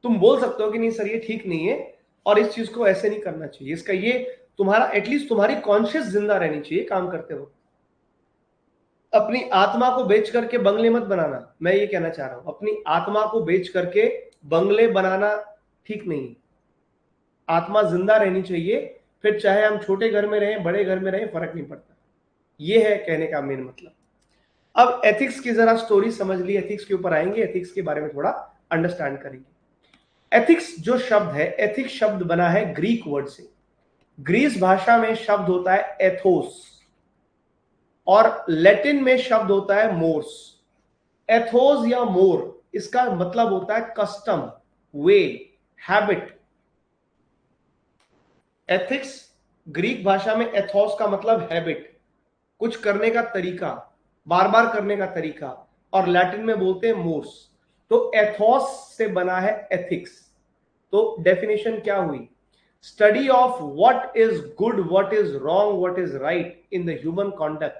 Speaker 1: तुम बोल सकते हो कि नहीं सर ये ठीक नहीं है और इस चीज को ऐसे नहीं करना चाहिए, इसका ये तुम्हारा एटलीस्ट तुम्हारी कॉन्शियस जिंदा रहनी चाहिए काम करते वक्त। अपनी आत्मा को बेच करके बंगले मत बनाना, मैं ये कहना चाह रहा हूं। अपनी आत्मा को बेच करके बंगले बनाना ठीक नहीं। आत्मा जिंदा रहनी चाहिए, फिर चाहे हम छोटे घर में रहें बड़े घर में रहें फर्क नहीं पड़ता। ये है कहने का मेन मतलब। अब एथिक्स की जरा स्टोरी समझ ली, एथिक्स के ऊपर आएंगे, एथिक्स के बारे में थोड़ा अंडरस्टैंड करेंगे। एथिक्स जो शब्द है, एथिक्स शब्द बना है ग्रीक वर्ड से। ग्रीस भाषा में शब्द होता है एथोस और लैटिन में शब्द होता है मोर्स। एथोस या मोर, इसका मतलब होता है कस्टम, वे, हैबिट। एथिक्स ग्रीक भाषा में एथोस का मतलब हैबिट, कुछ करने का तरीका, बार बार करने का तरीका, और लैटिन में बोलते हैं मोर्स। तो एथोस से बना है एथिक्स। तो डेफिनेशन क्या हुई? Study of what is good, what is wrong, what is right in the human conduct,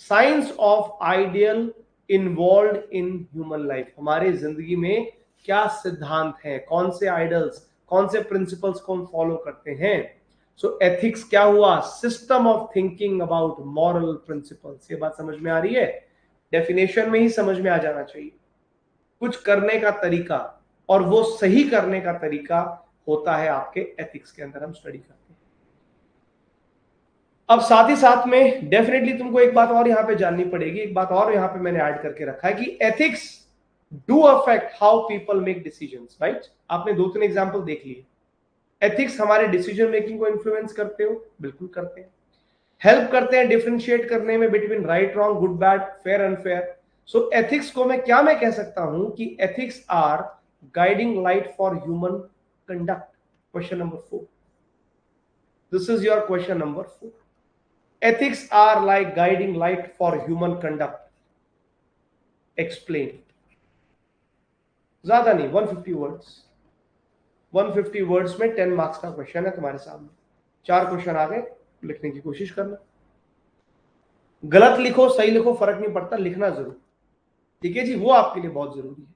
Speaker 1: science of ideal involve in human life. हमारे जिंदगी में क्या सिद्धांत हैं, कौन से आइडल्स, कौन से प्रिंसिपल्स को हम फॉलो करते हैं। सो एथिक्स क्या हुआ? System of thinking about moral principles. ये बात समझ में आ रही है? डेफिनेशन में ही समझ में आ जाना चाहिए। कुछ करने का तरीका, और वो सही करने का तरीका होता है आपके एथिक्स के अंदर, हम स्टडी करते हैं। अब साथ ही साथ में डेफिनेटली तुमको एक बात और यहां पे जाननी पड़ेगी, एक बात और यहां पे मैंने ऐड करके रखा है कि ethics do affect how people make decisions, right? आपने 2-3 एग्जांपल देख लिए। एथिक्स हमारे डिसीजन मेकिंग को इन्फ्लुएंस करते हो, बिल्कुल करते हैं। हेल्प करते हैं डिफरेंशिएट करने में between right wrong, good bad, fair unfair. So ethics को मैं कह सकता हूं कि ethics are guiding light for human conduct. Question number 4, this is your question number 4। Ethics are like guiding light for human conduct. Explain. ज्यादा नहीं, 150 words. 150 words में 10 marks का क्वेश्चन है तुम्हारे सामने। 4 क्वेश्चन आ गए, लिखने की कोशिश करना। गलत लिखो सही लिखो फर्क नहीं पड़ता, लिखना जरूर, ठीक है जी? वो आपके लिए बहुत जरूरी है।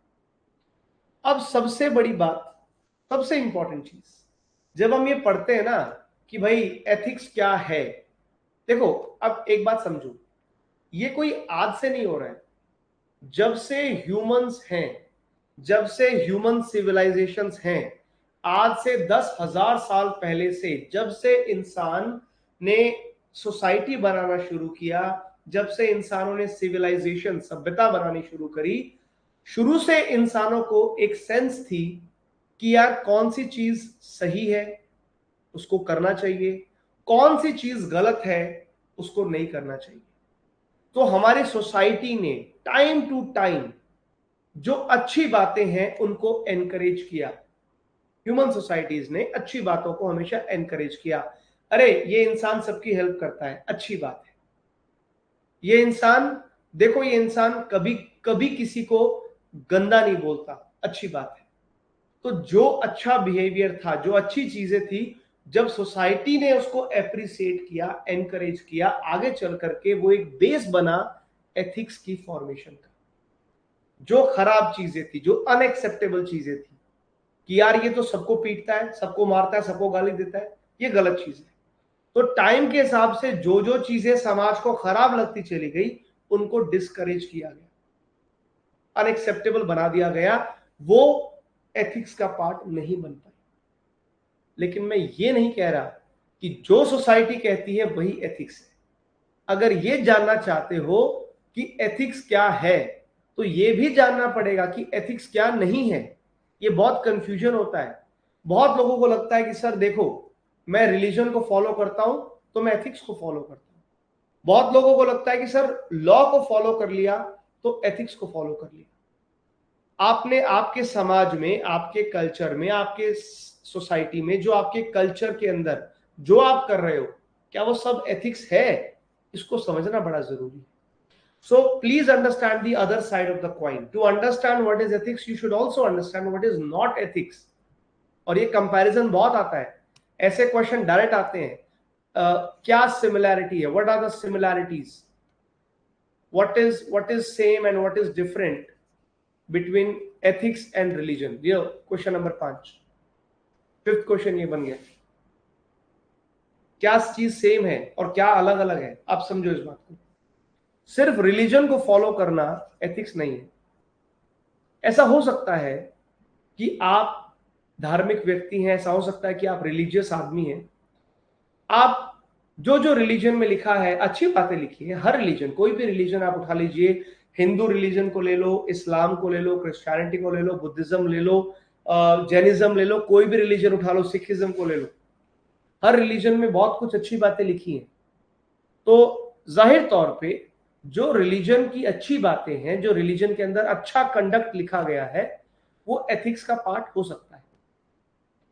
Speaker 1: अब सबसे बड़ी बात, सबसे इंपॉर्टेंट चीज, जब हम ये पढ़ते हैं ना कि भाई एथिक्स क्या है, देखो अब एक बात समझो, ये कोई आज से नहीं हो रहा है। जब से ह्यूमंस हैं, जब से ह्यूमन सिविलाइजेशंस हैं, आज से 10,000 साल पहले से, जब से इंसान ने सोसाइटी बनाना शुरू किया, जब से इंसानों ने सिविलाइजेशन, सभ्यता बनानी शुरू करी, शुरू से इंसानों को एक सेंस थी कि यार कौन सी चीज सही है उसको करना चाहिए, कौन सी चीज गलत है उसको नहीं करना चाहिए। तो हमारी सोसाइटी ने टाइम टू टाइम जो अच्छी बातें हैं उनको एनकरेज किया। ह्यूमन सोसाइटीज ने अच्छी बातों को हमेशा एनकरेज किया। अरे ये इंसान सबकी हेल्प करता है, अच्छी बात है। ये इंसान, देखो ये इंसान कभी कभी किसी को गंदा नहीं बोलता, अच्छी बात है। तो जो अच्छा बिहेवियर था, जो अच्छी चीजें थी, जब सोसाइटी ने उसको एप्रिसिएट किया, एनकरेज किया, आगे चल करके वो एक बेस बना एथिक्स की फॉर्मेशन का। जो खराब चीजें थी, जो अनएक्सेप्टेबल चीजें थी कि यार ये तो सबको पीटता है, सबको मारता है, सबको गाली देता है, ये गलत चीज है। तो टाइम के हिसाब से जो जो चीजें समाज को खराब लगती चली गई उनको डिस्करेज किया गया, अनएक्सेप्टेबल बना दिया गया, वो एथिक्स का पार्ट नहीं बन पाई। लेकिन मैं ये नहीं कह रहा कि जो सोसाइटी कहती है वही एथिक्स है। अगर ये जानना चाहते हो कि एथिक्स क्या है, तो ये भी जानना पड़ेगा कि एथिक्स क्या नहीं है। ये बहुत कंफ्यूजन होता है। बहुत लोगों को लगता है कि सर देखो, मैं रिलीजन को फॉलो करता हूं तो मैं एथिक्स को फॉलो करता हूं। बहुत लोगों को लगता है कि सर लॉ को फॉलो कर लिया तो एथिक्स को फॉलो कर लिया। आपने आपके समाज में, आपके कल्चर में, आपके सोसाइटी में, जो आपके कल्चर के अंदर जो आप कर रहे हो, क्या वो सब एथिक्स है? इसको समझना बड़ा जरूरी है। So please understand the other side of the coin. To understand what is ethics, you should also understand what is not ethics. और ये कंपैरिजन बहुत आता है, ऐसे क्वेश्चन डायरेक्ट आते हैं। क्या सिमिलैरिटी है, what are the similarities, what is same and what is different between ethics and religion? ये क्वेश्चन नंबर 5, फिफ्थ क्वेश्चन ये बन गया। क्या चीज सेम है और क्या अलग अलग है? आप समझो इस बात को। सिर्फ रिलीजन को फॉलो करना एथिक्स नहीं है। ऐसा हो सकता है कि आप धार्मिक व्यक्ति हैं, ऐसा हो सकता है कि आप रिलीजियस आदमी हैं, आप जो जो रिलीजन में लिखा है अच्छी बातें लिखी है। हर रिलीजन, कोई भी रिलीजन आप उठा लीजिए, हिंदू रिलीजन को ले लो, इस्लाम को ले लो, क्रिश्चियनिटी को ले लो, बुद्धिज्म ले लो, जैनिज्म ले लो, कोई भी रिलीजन उठा लो, सिखिज्म को ले लो, हर रिलीजन में बहुत कुछ अच्छी बातें लिखी हैं। तो जाहिर तौर पे जो रिलीजन की अच्छी बातें हैं, जो रिलीजन के अंदर अच्छा कंडक्ट लिखा गया है, वो एथिक्स का पार्ट हो सकता है।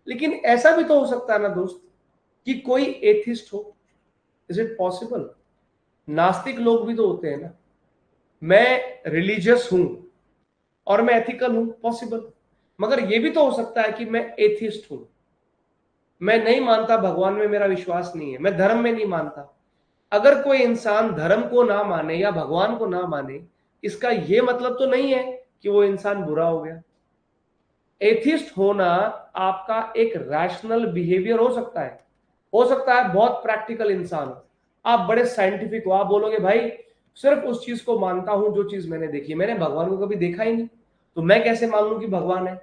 Speaker 1: लेकिन ऐसा भी तो हो सकता है ना दोस्त कि कोई एथिस्ट हो। Is it possible? नास्तिक लोग भी तो होते हैं ना। मैं रिलीजियस हूं और मैं एथिकल हूं, पॉसिबल। मगर यह भी तो हो सकता है कि मैं एथिस्ट हूं, मैं नहीं मानता, भगवान में मेरा विश्वास नहीं है, मैं धर्म में नहीं मानता। अगर कोई इंसान धर्म को ना माने या भगवान को ना माने, इसका यह मतलब तो नहीं है कि वो इंसान बुरा हो गया। एथिस्ट होना आपका एक रैशनल बिहेवियर हो सकता है बहुत प्रैक्टिकल इंसान हो, आप बड़े साइंटिफिक हो, आप बोलोगे भाई सिर्फ उस चीज को मानता हूं जो चीज मैंने देखी, मैंने भगवान को कभी देखा ही नहीं, तो मैं कैसे मान लूं कि भगवान है?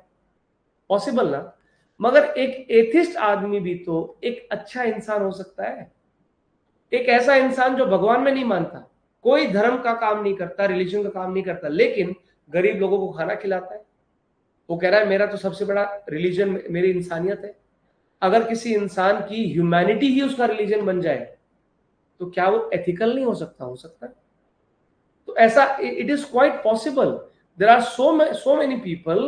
Speaker 1: पॉसिबल ना। मगर एक एथिस्ट आदमी भी तो एक अच्छा इंसान हो सकता है, एक ऐसा इंसान जो भगवान में नहीं मानता, कोई धर्म का काम नहीं करता, रिलीजन का काम नहीं करता, लेकिन गरीब लोगों को खाना खिलाता है। वो कह रहा है मेरा तो सबसे बड़ा रिलीजन मेरी इंसानियत है। अगर किसी इंसान की ह्यूमैनिटी ही उसका रिलीजन बन जाए तो क्या वो एथिकल नहीं हो सकता? हो सकता है। तो ऐसा it is quite possible. There are so many people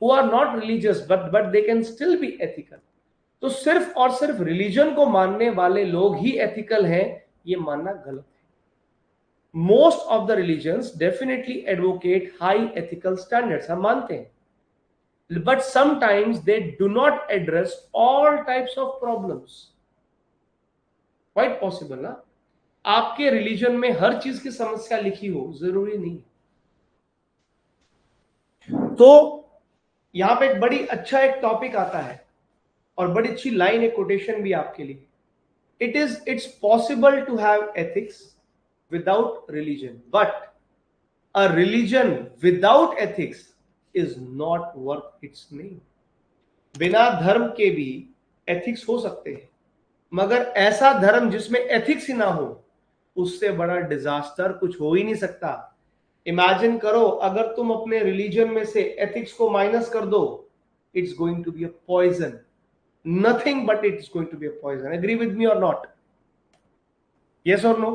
Speaker 1: who are not religious but they can still be ethical. तो सिर्फ और सिर्फ रिलीजन को मानने वाले लोग ही एथिकल हैं, ये मानना गलत है। Most of the religions definitely advocate high ethical standards, हम मानते हैं, but sometimes they do not address all types of problems. Quite possible ना, आपके रिलीजन में हर चीज की समस्या लिखी हो, जरूरी नहीं। तो यहां पे एक बड़ी अच्छा एक टॉपिक आता है और बड़ी अच्छी लाइन, एक कोटेशन भी आपके लिए। It's possible to have ethics without religion, but a religion without ethics is not worth its name. बिना धर्म के भी एथिक्स हो सकते हैं, मगर ऐसा धर्म जिसमें एथिक्स ही ना हो, उससे बड़ा डिजास्टर कुछ हो ही नहीं सकता। इमेजिन करो, अगर तुम अपने रिलीजन में से एथिक्स को माइनस कर दो, it's going to be a poison, nothing but it's going to be a poison. Agree with me और नॉट? यस और no?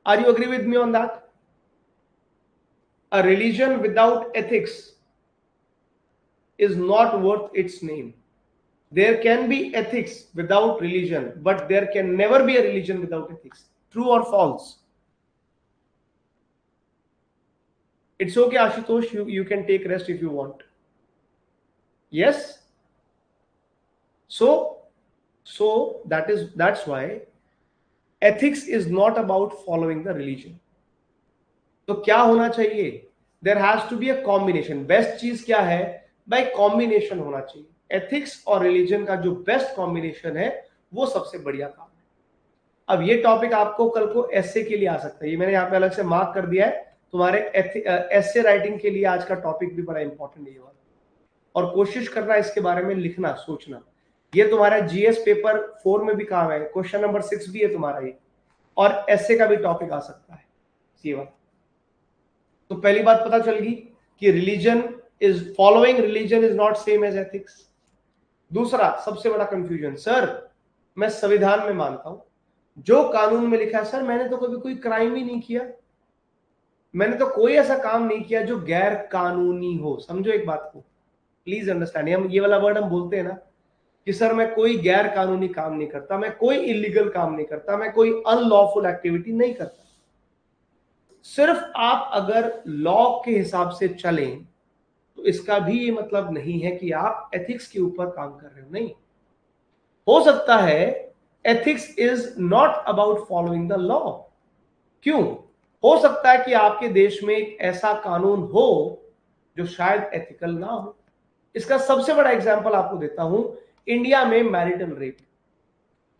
Speaker 1: Are you agree with me on that? A religion without ethics is not worth its name. There can be ethics without religion, but there can never be a religion without ethics. True or false? It's okay, Ashutosh, you can take rest if you want. Yes? So that's why ethics is not about following the religion. तो क्या होना चाहिए? There has to be a combination. Best चीज क्या है भाई? Combination होना चाहिए। एथिक्स और रिलीजन का जो बेस्ट कॉम्बिनेशन है वो सबसे बढ़िया काम है। अब ये टॉपिक आपको कल को एसए के लिए आ सकता है, ये मैंने यहाँ पे अलग से मार्क कर दिया है तुम्हारे एसए राइटिंग के लिए। आज का टॉपिक भी बड़ा इंपॉर्टेंट है ये वाला, और कोशिश करना इसके बारे में लिखना, सोचना। ये तुम्हारा जीएस पेपर 4 में भी काम है, क्वेश्चन नंबर 6 भी है तुम्हारा ये, और एसए का भी टॉपिक आ सकता है ये वाला। तो पहली बात पता चल गई कि religion is following religion is not same as ethics. दूसरा सबसे बड़ा कंफ्यूजन, सर मैं संविधान में मानता हूं, जो कानून में लिखा है, सर मैंने तो कभी कोई क्राइम ही नहीं किया, मैंने तो कोई ऐसा काम नहीं किया जो गैर कानूनी हो। समझो एक बात को, प्लीज अंडरस्टैंड, हम ये वाला वर्ड हम बोलते हैं ना कि सर मैं कोई गैर कानूनी काम नहीं करता, मैं कोई इलीगल काम नहीं करता, मैं कोई अनलॉफुल एक्टिविटी नहीं करता। सिर्फ आप अगर लॉ के हिसाब से चलें तो इसका भी ये मतलब नहीं है कि आप एथिक्स के ऊपर काम कर रहे हो, नहीं। हो सकता है ethics is not about following the law. क्यों? हो सकता है कि आपके देश में एक ऐसा कानून हो जो शायद एथिकल ना हो। इसका सबसे बड़ा एग्जांपल आपको देता हूं, इंडिया में मैरिटल रेप।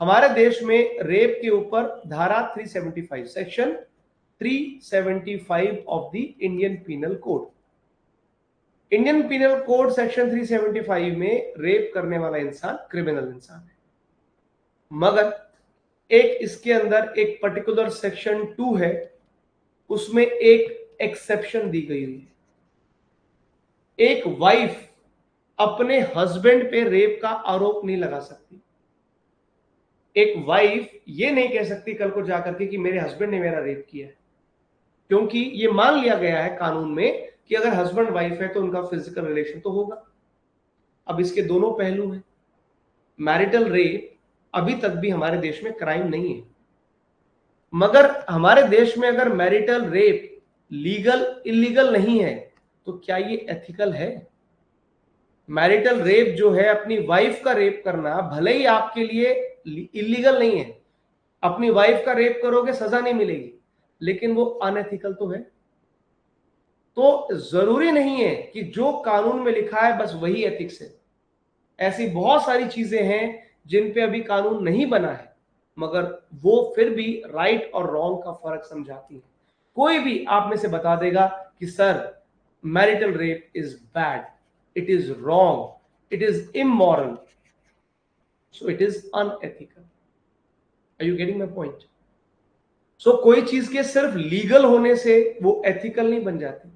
Speaker 1: हमारे देश में रेप के ऊपर धारा 375 section 375 of the Indian penal code, Indian penal code section 375 में रेप करने वाला इंसान क्रिमिनल इंसान है। मगर एक इसके अंदर एक पर्टिकुलर सेक्शन 2 है, उसमें एक एक्सेप्शन दी गई है। एक वाइफ अपने हस्बैंड पे रेप का आरोप नहीं लगा सकती। एक वाइफ ये नहीं कह सकती कल को जाकर के कि मेरे हस्बैंड ने मेरा रेप किया है, क्योंकि ये मान लिया गया है कानून में कि अगर हस्बैंड वाइफ है तो उनका फिजिकल रिलेशन तो होगा। अब इसके दोनों पहलू हैं। मैरिटल रेप अभी तक भी हमारे देश में क्राइम नहीं है, मगर हमारे देश में अगर मैरिटल रेप लीगल इलीगल नहीं है तो क्या ये एथिकल है? मैरिटल रेप जो है, अपनी वाइफ का रेप करना, भले ही आपके लिए इलीगल नहीं है, अपनी वाइफ का रेप करोगे सजा नहीं मिलेगी, लेकिन वो अनएथिकल तो है। तो जरूरी नहीं है कि जो कानून में लिखा है बस वही एथिक्स है। ऐसी बहुत सारी चीजें हैं जिन पे अभी कानून नहीं बना है, मगर वो फिर भी राइट और रॉन्ग का फर्क समझाती है। कोई भी आप में से बता देगा कि sir marital rape is bad, it is wrong, it is immoral, so it is unethical. Are you getting my point? So कोई चीज के सिर्फ लीगल होने से वो एथिकल नहीं बन जाती,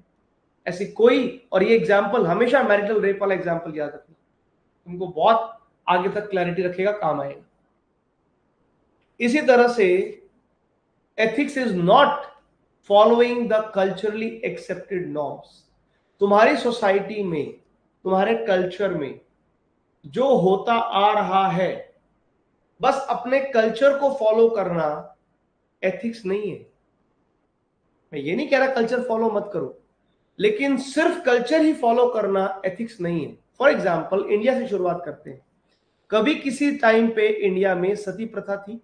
Speaker 1: ऐसी कोई। और ये एग्जाम्पल हमेशा मैरिटल रेप वाला एग्जाम्पल याद रखना, तुमको बहुत आगे तक क्लैरिटी रखेगा, काम आएगा। इसी तरह से ethics is not following the culturally accepted norms. तुम्हारी सोसाइटी में, तुम्हारे कल्चर में जो होता आ रहा है, बस अपने कल्चर को फॉलो करना एथिक्स नहीं है। मैं ये नहीं कह रहा कल्चर फॉलो मत करो, लेकिन सिर्फ कल्चर ही फॉलो करना एथिक्स नहीं है। फॉर एग्जाम्पल इंडिया से शुरुआत करते हैं। कभी किसी टाइम पे इंडिया में सती प्रथा थी,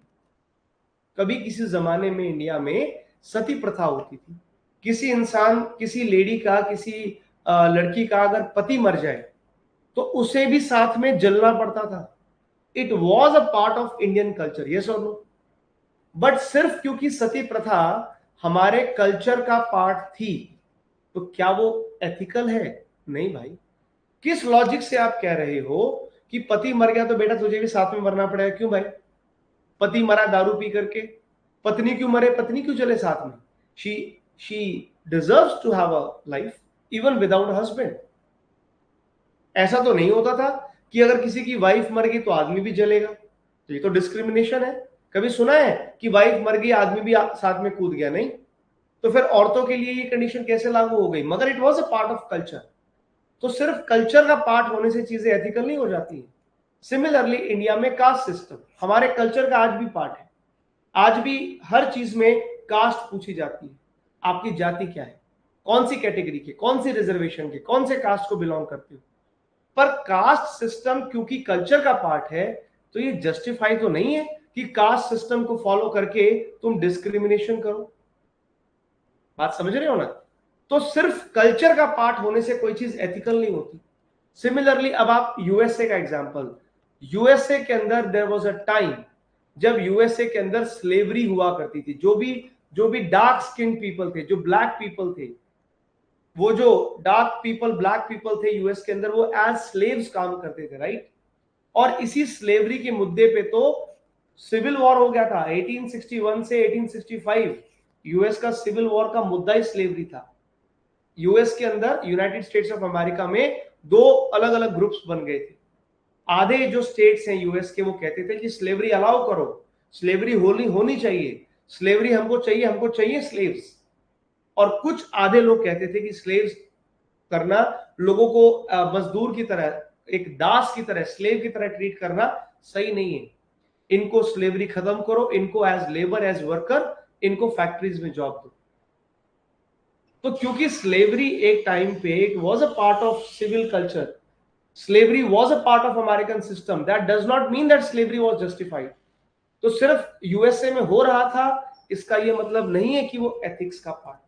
Speaker 1: कभी किसी जमाने में इंडिया में सती प्रथा होती थी। किसी इंसान, किसी लेडी का, किसी लड़की का अगर पति मर जाए तो उसे भी साथ में जलना पड़ता था। It was a part of Indian culture, yes और नो? बट सिर्फ क्योंकि सती प्रथा हमारे कल्चर का पार्ट थी तो क्या वो एथिकल है? नहीं भाई। किस लॉजिक से आप कह रहे हो कि पति मर गया तो बेटा तुझे भी साथ में मरना पड़ेगा? क्यों भाई? पति मरा दारू पी करके, पत्नी क्यों मरे, पत्नी क्यों चले साथ में? She deserves to have a life even without husband. ऐसा तो नहीं होता था कि अगर किसी की वाइफ मर गई तो आदमी भी जलेगा, तो ये तो डिस्क्रिमिनेशन है। कभी सुना है कि वाइफ मर गई आदमी भी साथ में कूद गया? नहीं। तो फिर औरतों के लिए ये कंडीशन कैसे लागू हो गई? मगर it was a part of culture. तो सिर्फ कल्चर का पार्ट होने से चीजें एथिकल नहीं हो जाती है। सिमिलरली इंडिया में कास्ट सिस्टम हमारे कल्चर का आज भी पार्ट है। आज भी हर चीज में कास्ट पूछी जाती है। आपकी जाति क्या है, कौन सी कैटेगरी के, कौन सी रिजर्वेशन के, कौन से कास्ट को बिलोंग करते हो? पर कास्ट सिस्टम क्योंकि कल्चर का पार्ट है तो ये जस्टिफाई तो नहीं है कि कास्ट सिस्टम को फॉलो करके तुम डिस्क्रिमिनेशन करो। बात समझ रहे हो ना? तो सिर्फ कल्चर का पार्ट होने से कोई चीज एथिकल नहीं होती। सिमिलरली अब आप यूएसए का एग्जांपल, यूएसए के अंदर देयर वाज अ टाइम जब यूएसए के अंदर स्लेवरी हुआ करती थी। जो भी डार्क स्किन पीपल थे, जो ब्लैक पीपल थे, वो जो डार्क पीपल, ब्लैक पीपल थे यूएस के अंदर, वो एज स्लेव्स काम करते थे, राइट? और इसी स्लेवरी के मुद्दे पे तो सिविल वॉर हो गया था 1861 से 1865। यूएस का सिविल वॉर का मुद्दा ही स्लेवरी था। यूएस के अंदर, यूनाइटेड स्टेट्स ऑफ अमेरिका में दो अलग अलग ग्रुप्स बन गए थे। आधे जो स्टेट्स हैं यूएस के वो कहते थे कि स्लेवरी अलाउ करो, स्लेवरी होनी चाहिए, स्लेवरी हमको चाहिए स्लेव्स। और कुछ आधे लोग कहते थे कि स्लेव्स करना, लोगों को मजदूर की तरह, एक दास की तरह, स्लेव की तरह ट्रीट करना सही नहीं है, इनको स्लेवरी खत्म करो, इनको एज लेबर, एज वर्कर, इनको फैक्ट्रीज में जॉब दो। तो क्योंकि स्लेवरी एक टाइम पे it was a part of civil culture, slavery was a part of American system, that does not mean that slavery was justified. तो सिर्फ यूएसए में हो रहा था इसका ये मतलब नहीं है कि वो एथिक्स का पार्ट।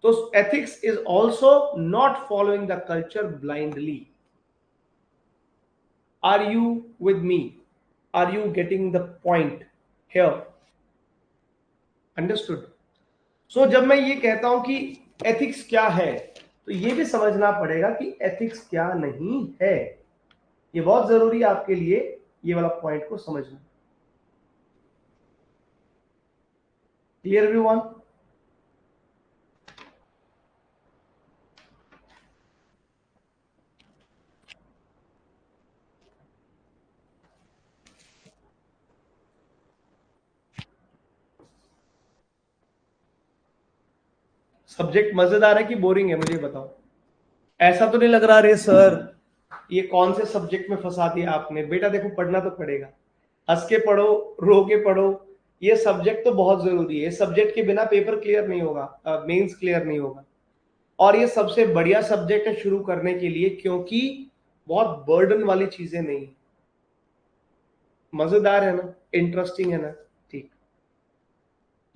Speaker 1: तो ethics is also not following the culture blindly. Are you with me? Are you getting the point here? Understood? So जब मैं ये कहता हूं कि ethics क्या है, तो ये भी समझना पड़ेगा कि ethics क्या नहीं है। ये बहुत जरूरी है आपके लिए ये वाला पॉइंट को समझना। Clear everyone? सब्जेक्ट मजेदार है कि बोरिंग है, मुझे बताओ। ऐसा तो नहीं लग रहा रे सर ये कौन से सब्जेक्ट में फंसा दिया आपने? बेटा देखो, पढ़ना तो पड़ेगा, हंस के पढ़ो, रो के पढ़ो, ये सब्जेक्ट तो बहुत जरूरी है। सब्जेक्ट के बिना पेपर क्लियर नहीं होगा, मेंस क्लियर नहीं होगा। और ये सबसे बढ़िया सब्जेक्ट है शुरू करने के लिए, क्योंकि बहुत बर्डन वाली चीजें नहीं। मजेदार है ना, इंटरेस्टिंग है ना? ठीक।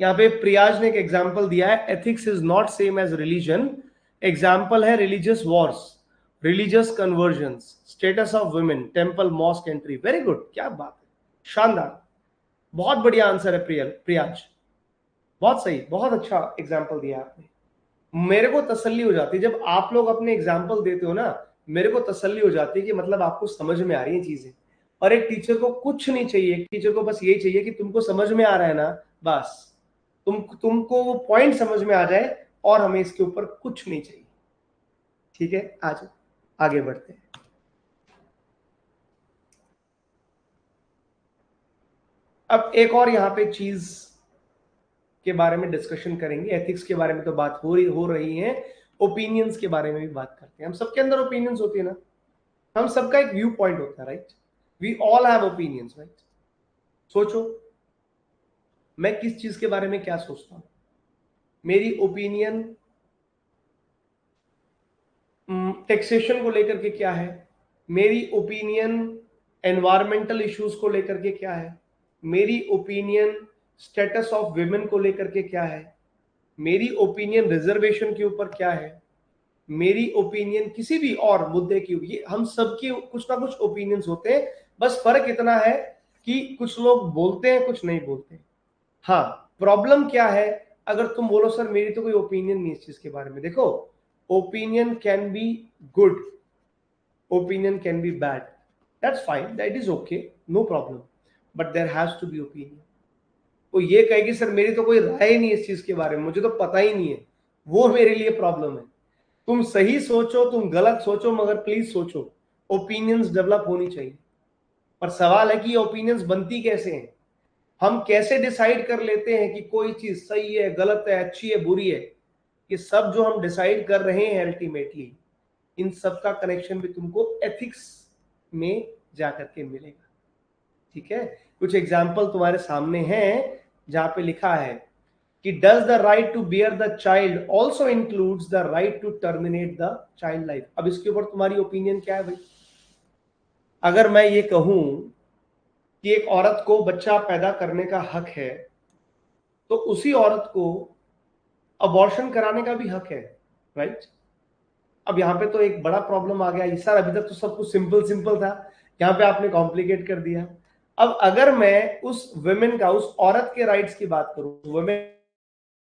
Speaker 1: यहाँ पे प्रियाज ने एक एग्जाम्पल दिया है, ethics is not same as religion. Example है religious wars, religious conversion, status of women, temple mosque entry. Very good, क्या बात है, शानदार, बहुत बढ़िया आंसर है प्रियाज, बहुत सही, बहुत अच्छा एग्जाम्पल दिया आपने। मेरे को तसल्ली हो जाती है जब आप लोग अपने एग्जाम्पल देते हो ना, मेरे को तसल्ली हो जाती है कि मतलब आपको समझ में आ रही है चीजें। और एक टीचर को कुछ नहीं चाहिए, एक टीचर को बस यही चाहिए कि तुमको समझ में आ रहा है ना, बस तुमको वो पॉइंट समझ में आ जाए, और हमें इसके ऊपर कुछ नहीं चाहिए। ठीक है, आज आगे बढ़ते हैं। अब एक और यहाँ पे चीज के बारे में डिस्कशन करेंगे। एथिक्स के बारे में तो बात हो रही है, ओपिनियंस के बारे में भी बात करते हैं। हम सबके अंदर ओपिनियंस होती है ना, हम सबका एक व्यू पॉइंट होता है, right? We all have opinions, right? सोचो, मैं किस चीज के बारे में क्या सोचता हूं। मेरी ओपिनियन टैक्सेशन को लेकर के क्या है, मेरी ओपिनियन एनवायरमेंटल इश्यूज को लेकर के क्या है, मेरी ओपिनियन स्टेटस ऑफ विमेन को लेकर के क्या है, मेरी ओपिनियन रिजर्वेशन के ऊपर क्या है, मेरी ओपिनियन किसी भी और मुद्दे की। ये हम सबके कुछ ना कुछ ओपिनियंस होते हैं, बस फर्क इतना है कि कुछ लोग बोलते हैं, कुछ नहीं बोलते। हाँ, प्रॉब्लम क्या है, अगर तुम बोलो सर मेरी तो कोई ओपिनियन नहीं इस चीज के बारे में, देखो, opinion can be good, opinion can be bad, that's fine, that is okay, no problem, but there has to be opinion. वो ये कहेगी सर मेरी तो कोई राय ही नहीं इस चीज के बारे में, मुझे तो पता ही नहीं है, वो मेरे लिए प्रॉब्लम है। तुम सही सोचो, तुम गलत सोचो, मगर प्लीज सोचो, ओपिनियंस डेवलप होनी चाहिए। पर सवाल है कि ओपिनियंस बनती कैसे हैं, हम कैसे डिसाइड कर लेते हैं कि कोई चीज सही है, गलत है, अच्छी है, बुरी है। ये सब जो हम डिसाइड कर रहे हैं अल्टीमेटली, इन सब का कनेक्शन भी तुमको एथिक्स में जाकर के मिलेगा। ठीक है, कुछ एग्जाम्पल तुम्हारे सामने हैं जहां पे लिखा है कि does the right to bear the child also includes the right to terminate the child life. अब इसके ऊपर तुम्हारी ओपिनियन क्या है भाई? अगर मैं ये कहूं कि एक औरत को बच्चा पैदा करने का हक है, तो उसी औरत को अबॉर्शन कराने का भी हक है, राइट? अब यहाँ पे तो एक बड़ा प्रॉब्लम आ गया सर, अभी तक तो सब कुछ सिंपल सिंपल था, यहाँ पे आपने कॉम्प्लिकेट कर दिया। अब अगर मैं उस वुमेन का, उस औरत के राइट्स की बात करूं, वुमेन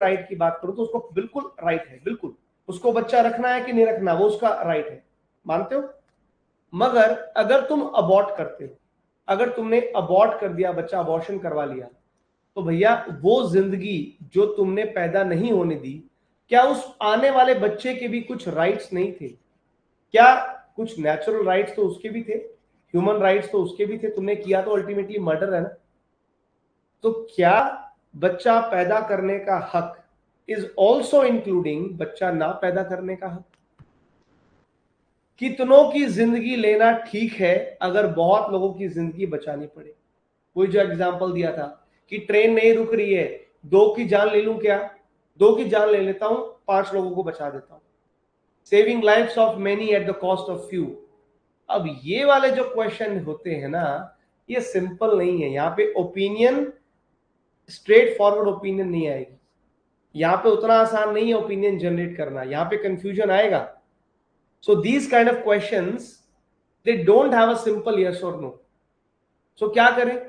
Speaker 1: राइट की बात करूं, तो उसको बिल्कुल राइट है, बिल्कुल, उसको बच्चा रखना है कि नहीं रखना वो उसका राइट है, मानते हो? मगर अगर तुम अबॉर्ट करते हो, अगर तुमने अबॉर्ट कर दिया, बच्चा अबॉर्शन करवा लिया, तो भैया वो जिंदगी जो तुमने पैदा नहीं होने दी, क्या उस आने वाले बच्चे के भी कुछ राइट्स नहीं थे? क्या कुछ नेचुरल राइट्स तो उसके भी थे, ह्यूमन राइट्स तो उसके भी थे, तुमने किया तो अल्टीमेटली मर्डर है ना। तो क्या बच्चा पैदा करने का हक इज ऑल्सो इंक्लूडिंग बच्चा ना पैदा करने का हक? कितनों की जिंदगी लेना ठीक है अगर बहुत लोगों की जिंदगी बचानी पड़े? वही जो एग्जांपल दिया था कि ट्रेन नहीं रुक रही है, 2 की जान ले लूं क्या? 2 की जान ले लेता हूं, 5 लोगों को बचा देता हूं। Saving lifes of many at the cost of few. अब ये वाले जो क्वेश्चन होते हैं ना, ये सिंपल नहीं है। यहाँ पे ओपिनियन, स्ट्रेट फॉरवर्ड ओपिनियन नहीं आएगी। यहाँ पे उतना आसान नहीं है ओपिनियन जनरेट करना, यहाँ पे कंफ्यूजन आएगा। So these kind of questions they don't have a simple yes और नो। सो क्या करें?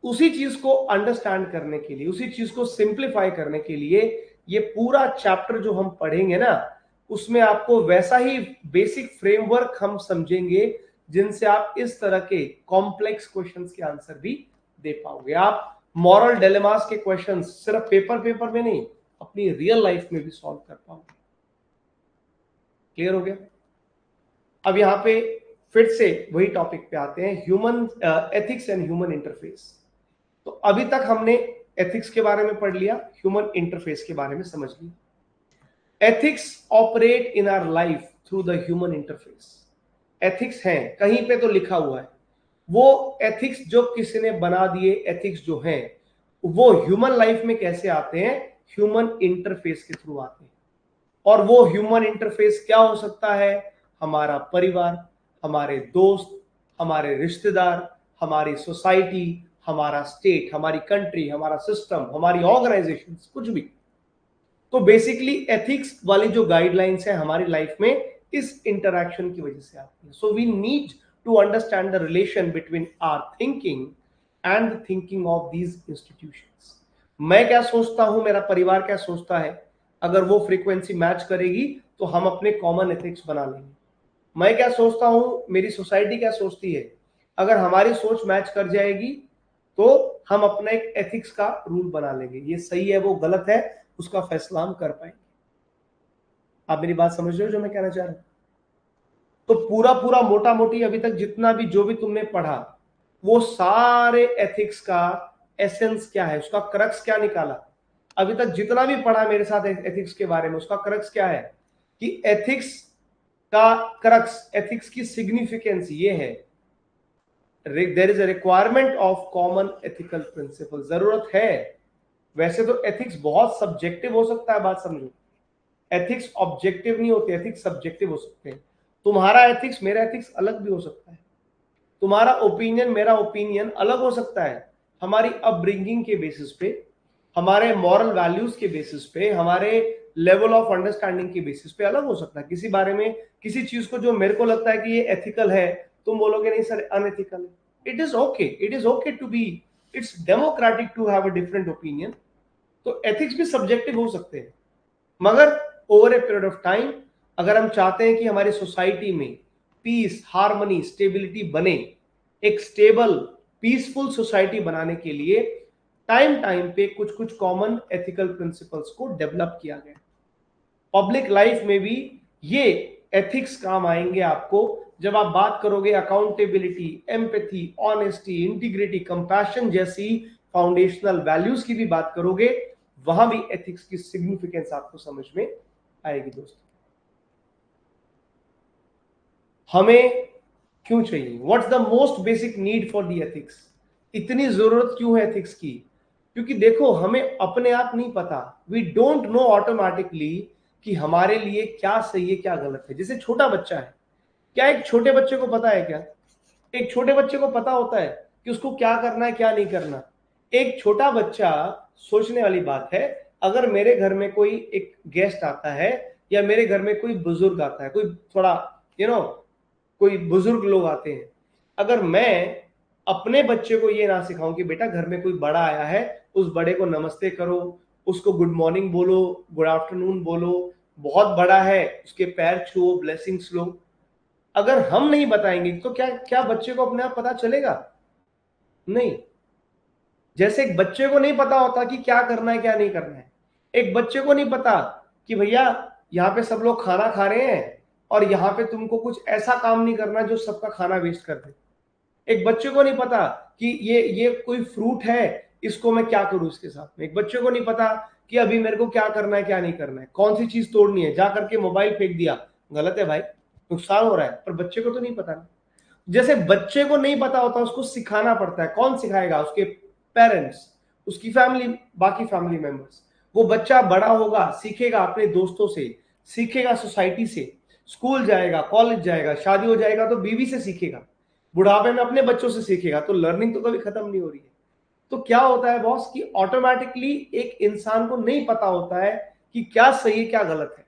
Speaker 1: उसी चीज को अंडरस्टैंड करने के लिए, उसी चीज को सिंप्लीफाई करने के लिए ये पूरा चैप्टर जो हम पढ़ेंगे ना, उसमें आपको वैसा ही बेसिक फ्रेमवर्क हम समझेंगे जिनसे आप इस तरह के कॉम्प्लेक्स क्वेश्चंस के आंसर भी दे पाओगे। आप मॉरल डिलेमास के क्वेश्चंस सिर्फ पेपर में नहीं, अपनी रियल लाइफ में भी सॉल्व कर पाओगे। क्लियर हो गया? अब यहां पे फिर से वही टॉपिक पे आते हैं, human ethics and human interface. तो अभी तक हमने एथिक्स के बारे में पढ़ लिया, ह्यूमन इंटरफेस के बारे में समझ लिया। Ethics operate in our life through the human interface. Ethics हैं, कहीं पे तो लिखा हुआ है। वो एथिक्स जो किसी ने बना दिए, एथिक्स जो हैं वो ह्यूमन लाइफ में कैसे आते हैं? ह्यूमन इंटरफेस के थ्रू आते हैं। और वो ह्यूमन इंटरफेस क्या हो सकता है? हमारा परिवार, हमारे दोस्त, हमारे रिश्तेदार, हमारी सोसाइटी, हमारा स्टेट, हमारी कंट्री, हमारा सिस्टम, हमारी ऑर्गेनाइजेशन, कुछ भी। तो बेसिकली एथिक्स वाली जो गाइडलाइंस है हमारी लाइफ में इस इंटरैक्शन की वजह से आती है। So we need to understand the relation between our thinking and the thinking of these institutions. मैं क्या सोचता हूं, मेरा परिवार क्या सोचता है, अगर वो फ्रीक्वेंसी मैच करेगी तो हम अपने कॉमन एथिक्स बना लेंगे। मैं क्या सोचता हूं, मेरी सोसाइटी क्या सोचती है, अगर हमारी सोच मैच कर जाएगी तो हम अपना एक एथिक्स का रूल बना लेंगे। ये सही है, वो गलत है, उसका फैसला हम कर पाएंगे। आप मेरी बात समझ रहे हो जो मैं कहना चाह रहा हूं? तो पूरा पूरा मोटा मोटी अभी तक जितना भी जो भी तुमने पढ़ा, वो सारे एथिक्स का एसेंस क्या है, उसका क्रक्स क्या निकाला? अभी तक जितना भी पढ़ा मेरे साथ एथिक्स के बारे में, उसका क्रक्स क्या है? कि एथिक्स का क्रक्स, एथिक्स की सिग्निफिकेंस ये है, there is a requirement of common ethical principle. जरूरत है। वैसे तो एथिक्स बहुत सब्जेक्टिव हो सकता है, बात समझो। एथिक्स ऑब्जेक्टिव नहीं होते, एथिक्स सब्जेक्टिव हो सकते हैं। तुम्हारा एथिक्स मेरा एथिक्स अलग भी हो सकता है, तुम्हारा ओपिनियन मेरा ओपिनियन अलग हो सकता है। हमारी अपब्रिंगिंग के बेसिस पे, हमारे मॉरल वैल्यूज के बेसिस पे, हमारे लेवल ऑफ अंडरस्टैंडिंग के बेसिस पे अलग हो सकता है। किसी बारे में, किसी चीज को जो मेरे को लगता है कि ये एथिकल है, तुम बोलोगे नहीं सर अनएथिकल है। It is okay, it is okay to be, it's democratic to have a different opinion. तो एथिक्स भी सब्जेक्टिव हो सकते हैं, मगर over a period of time अगर हम चाहते हैं कि हमारी सोसाइटी में पीस, हार्मनी, स्टेबिलिटी बने, एक स्टेबल पीसफुल सोसाइटी बनाने के लिए टाइम टाइम पे कुछ कुछ कॉमन एथिकल प्रिंसिपल्स को डेवलप किया गया। पब्लिक लाइफ में भी ये एथिक्स काम आएंगे आपको जब आप बात करोगे accountability, empathy, honesty, integrity, compassion जैसी फाउंडेशनल वैल्यूज की भी बात करोगे, वहां भी एथिक्स की सिग्निफिकेंस आपको समझ में आएगी। दोस्तों, हमें क्यों चाहिए, what's the most basic need for the ethics? इतनी जरूरत क्यों है एथिक्स की? क्योंकि देखो, हमें अपने आप नहीं पता, वी डोंट नो ऑटोमेटिकली कि हमारे लिए क्या सही है क्या गलत है। जैसे छोटा बच्चा है, क्या एक छोटे बच्चे को पता है क्या? एक छोटे बच्चे को पता होता है कि उसको क्या करना है क्या नहीं करना? एक छोटा बच्चा, सोचने वाली बात है, अगर मेरे घर में कोई एक गेस्ट आता है या मेरे घर में कोई बुजुर्ग आता है, कोई थोड़ा कोई बुजुर्ग लोग आते हैं, अगर मैं अपने बच्चे को ये ना सिखाऊं कि बेटा घर में कोई बड़ा आया है, उस बड़े को नमस्ते करो, उसको गुड मॉर्निंग बोलो, गुड आफ्टरनून बोलो, बहुत बड़ा है उसके पैर छुओ, ब्लेसिंग्स लो, अगर हम नहीं बताएंगे तो क्या क्या बच्चे को अपने आप पता चलेगा? नहीं। जैसे एक बच्चे को नहीं पता होता कि क्या करना है क्या नहीं करना है, एक बच्चे को नहीं पता कि भैया यहाँ पे सब लोग खाना खा रहे हैं और यहाँ पे तुमको कुछ ऐसा काम नहीं करना जो सबका खाना वेस्ट कर दे। एक बच्चे को नहीं पता कि ये कोई फ्रूट है, इसको मैं क्या करूं इसके साथ में। एक बच्चे को नहीं पता कि अभी मेरे को क्या करना है क्या नहीं करना है, कौन सी चीज तोड़नी है, जा करके मोबाइल फेंक दिया, गलत है भाई, नुकसान हो रहा है। पर बच्चे को तो नहीं पता ना। जैसे बच्चे को नहीं पता होता, उसको सिखाना पड़ता है। कौन सिखाएगा? उसके पेरेंट्स, उसकी फैमिली, बाकी फैमिली मेंबर्स। वो बच्चा बड़ा होगा, सीखेगा अपने दोस्तों से, सीखेगा सोसाइटी से, स्कूल जाएगा, कॉलेज जाएगा, शादी हो जाएगा तो बीवी से सीखेगा, बुढ़ापे में अपने बच्चों से सीखेगा। तो लर्निंग तो कभी खत्म नहीं हो रही है। तो क्या होता है बॉस कि ऑटोमेटिकली एक इंसान को नहीं पता होता है कि क्या सही है क्या गलत है।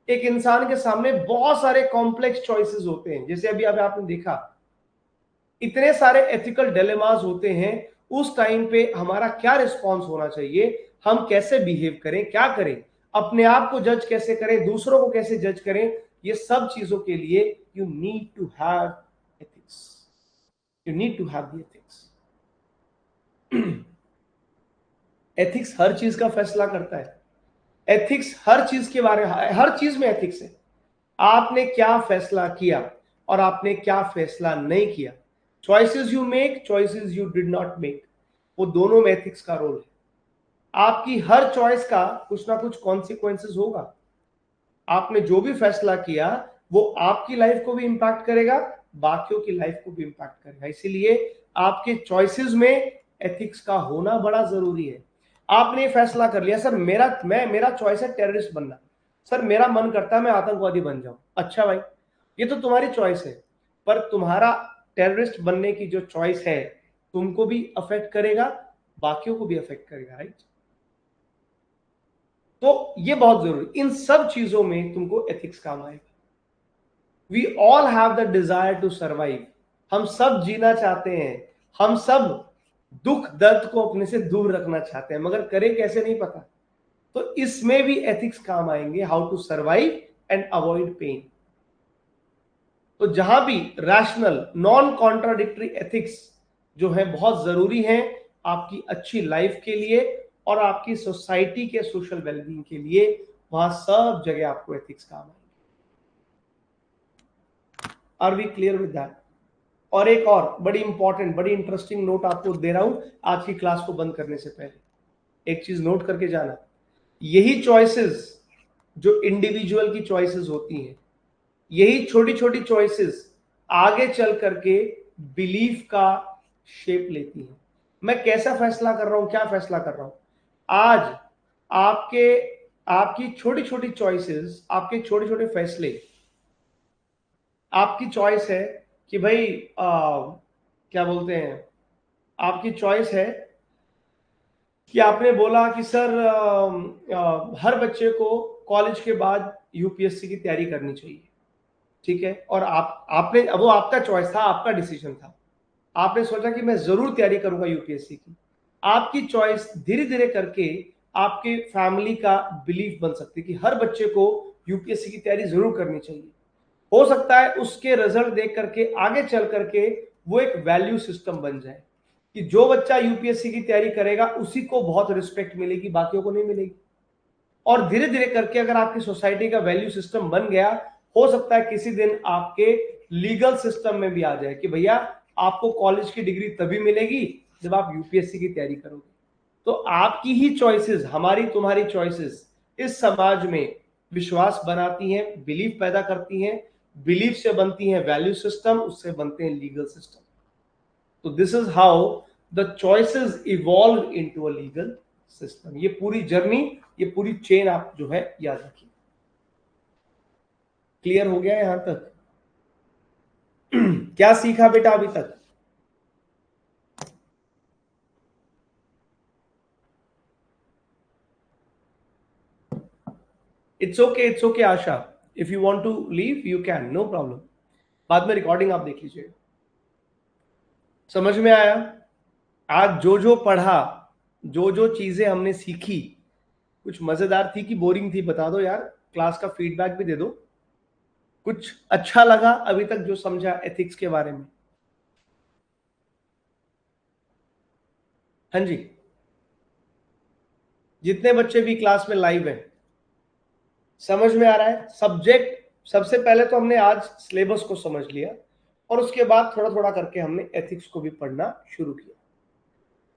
Speaker 1: एक इंसान के सामने बहुत सारे कॉम्प्लेक्स चॉइसेस होते हैं। जैसे अभी आपने देखा, इतने सारे एथिकल डिलेमास होते हैं। उस टाइम पे हमारा क्या रिस्पॉन्स होना चाहिए, हम कैसे बिहेव करें, क्या करें, अपने आप को जज कैसे करें, दूसरों को कैसे जज करें, ये सब चीजों के लिए you need to have ethics. You need to have the ethics. Ethics हर चीज का फैसला करता है। एथिक्स हर चीज के बारे में, हर चीज में एथिक्स है। आपने क्या फैसला किया और आपने क्या फैसला नहीं किया, choices you make, choices you did not make, वो दोनों में एथिक्स का रोल है। आपकी हर चॉइस का कुछ ना कुछ कॉन्सिक्वेंसेस होगा। आपने जो भी फैसला किया वो आपकी लाइफ को भी इंपैक्ट करेगा, बाकियों की लाइफ को भी इंपैक्ट करेगा। इसीलिए आपके चॉइसेस में एथिक्स का होना बड़ा जरूरी है। आपने फैसला कर लिया, सर मेरा चॉइस है टेररिस्ट बनना, सर मेरा मन करता है मैं आतंकवादी बन जाऊं। अच्छा भाई, ये तो तुम्हारी चॉइस है, पर तुम्हारा टेररिस्ट बनने की जो चॉइस है तुमको भी अफेक्ट करेगा, बाकियों को भी अफेक्ट करेगा, राइट। तो ये बहुत जरूरी, इन सब चीजों में तुमको एथिक्स काम आएगा। We all have the desire to survive. हम सब जीना चाहते हैं, हम सब दुख दर्द को अपने से दूर रखना चाहते हैं, मगर करें कैसे नहीं पता। तो इसमें भी एथिक्स काम आएंगे, how to survive and avoid pain. तो जहां भी रैशनल नॉन कॉन्ट्राडिक्टरी एथिक्स जो है बहुत जरूरी है आपकी अच्छी लाइफ के लिए और आपकी सोसाइटी के सोशल वेलबींग के लिए, वहां सब जगह आपको एथिक्स काम आएंगे। Are we clear with that? और एक और बड़ी इंपॉर्टेंट बड़ी इंटरेस्टिंग नोट आपको दे रहा हूं आज की क्लास को बंद करने से पहले। एक चीज नोट करके जाना, यही चॉइसेस जो इंडिविजुअल की चॉइसेस होती हैं, यही छोटी छोटी चॉइसेस आगे चल करके बिलीफ का शेप लेती हैं। मैं कैसा फैसला कर रहा हूं, क्या फैसला कर रहा हूं, आज आपके आपकी छोटी छोटी चॉइसेस, आपके छोटे छोटे फैसले, आपकी चॉइस है कि भाई क्या बोलते हैं, आपकी चॉइस है कि आपने बोला कि सर हर बच्चे को कॉलेज के बाद यूपीएससी की तैयारी करनी चाहिए, ठीक है। और आपने, वो आपका चॉइस था, आपका डिसीजन था, आपने सोचा कि मैं जरूर तैयारी करूंगा यूपीएससी की। आपकी चॉइस धीरे धीरे करके आपके फैमिली का बिलीफ बन सकती है कि हर बच्चे को यूपीएससी की तैयारी जरूर करनी चाहिए। हो सकता है उसके रिजल्ट देख करके आगे चल करके वो एक वैल्यू सिस्टम बन जाए कि जो बच्चा यूपीएससी की तैयारी करेगा उसी को बहुत रिस्पेक्ट मिलेगी, बाकियों को नहीं मिलेगी। और धीरे धीरे करके अगर आपकी सोसाइटी का वैल्यू सिस्टम बन गया, हो सकता है किसी दिन आपके लीगल सिस्टम में भी आ जाए कि भैया आपको कॉलेज की डिग्री तभी मिलेगी जब आप यूपीएससी की तैयारी करोगे। तो आपकी ही चॉइसेस, हमारी तुम्हारी चॉइसेस इस समाज में विश्वास बनाती हैं, बिलीफ पैदा करती हैं, बिलीफ से बनती हैं वैल्यू सिस्टम, उससे बनते हैं लीगल सिस्टम। तो this is how the choices evolve into a legal system. ये पूरी जर्नी, ये पूरी चेन आप जो है याद रखिए। क्लियर हो गया यहां तक? क्या सीखा बेटा अभी तक? It's okay Asha, if you want to leave you can, no problem. बाद में रिकॉर्डिंग आप देख लीजिए। समझ में आया? आज जो जो पढ़ा, जो जो चीजें हमने सीखी, कुछ मजेदार थी कि बोरिंग थी, बता दो यार, क्लास का फीडबैक भी दे दो। कुछ अच्छा लगा अभी तक जो समझा एथिक्स के बारे में? हाँ जी, जितने बच्चे भी क्लास में लाइव हैं, समझ में आ रहा है? सब्जेक्ट सबसे पहले तो हमने आज सिलेबस को समझ लिया और उसके बाद थोड़ा थोड़ा करके हमने एथिक्स को भी पढ़ना शुरू किया।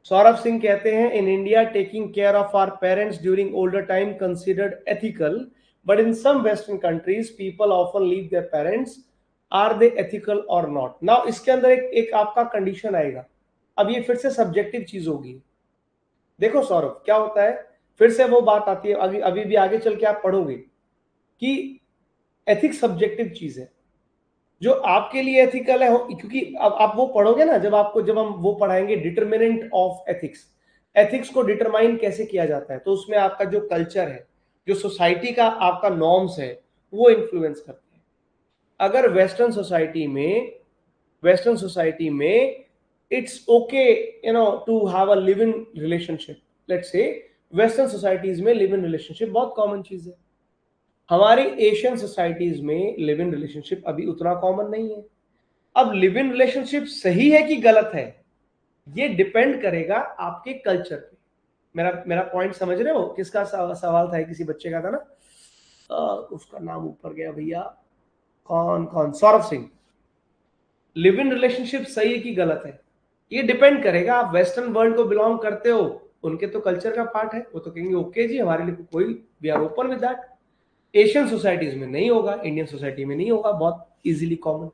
Speaker 1: सौरभ सिंह कहते हैं, in India taking care of our parents during older time considered ethical, but in some western countries people often leave their parents, are they ethical और नॉट। नाउ इसके अंदर एक आपका कंडीशन आएगा। अब ये फिर से सब्जेक्टिव चीज होगी। देखो सौरभ, क्या होता है, फिर से वो बात आती है, अभी अभी भी आगे चल के आप पढ़ोगे कि एथिक्स सब्जेक्टिव चीज है। जो आपके लिए एथिकल है, क्योंकि अब आप वो पढ़ोगे ना, जब हम वो पढ़ाएंगे डिटरमिनेंट ऑफ एथिक्स, एथिक्स को डिटरमाइन कैसे किया जाता है, तो उसमें आपका जो कल्चर है, जो सोसाइटी का आपका नॉर्म्स है, वो इन्फ्लुएंस करते हैं। अगर वेस्टर्न सोसाइटी में it's okay to have a live in relationship, let's say western societies में लिव इन रिलेशनशिप बहुत कॉमन चीज है। हमारी एशियन सोसाइटीज में लिव इन रिलेशनशिप अभी उतना कॉमन नहीं है। अब लिव इन रिलेशनशिप सही है कि गलत है, ये डिपेंड करेगा आपके कल्चर पे। मेरा पॉइंट समझ रहे हो? किसका सवाल था? किसी बच्चे का था ना, उसका नाम ऊपर गया भैया, कौन Saurabh Singh. Live in relationship सही है कि गलत है, ये डिपेंड करेगा। आप वेस्टर्न वर्ल्ड को बिलोंग करते हो, उनके तो कल्चर का पार्ट है, वो तो कहेंगे ओके जी, हमारे लिए कोई, we are open with that. Asian societies में नहीं होगा, इंडियन सोसाइटी में नहीं होगा, बहुत इजीली कॉमन।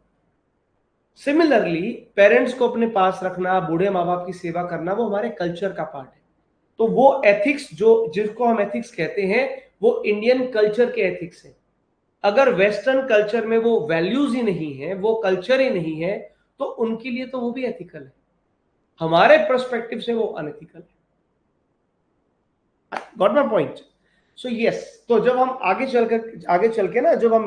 Speaker 1: सिमिलरली पेरेंट्स को अपने पास रखना, बूढ़े माँ बाप की सेवा करना, वो हमारे कल्चर का पार्ट है। तो वो एथिक्स जो जिसको हम एथिक्स कहते हैं, वो इंडियन कल्चर के एथिक्स है। अगर वेस्टर्न कल्चर में वो वैल्यूज ही नहीं है, वो कल्चर ही नहीं है, तो उनके लिए तो वो भी एथिकल है, हमारे पर्सपेक्टिव से वो अनएथिकल है। Got my point? So yes, तो जब हम आगे चल के ना, जब हम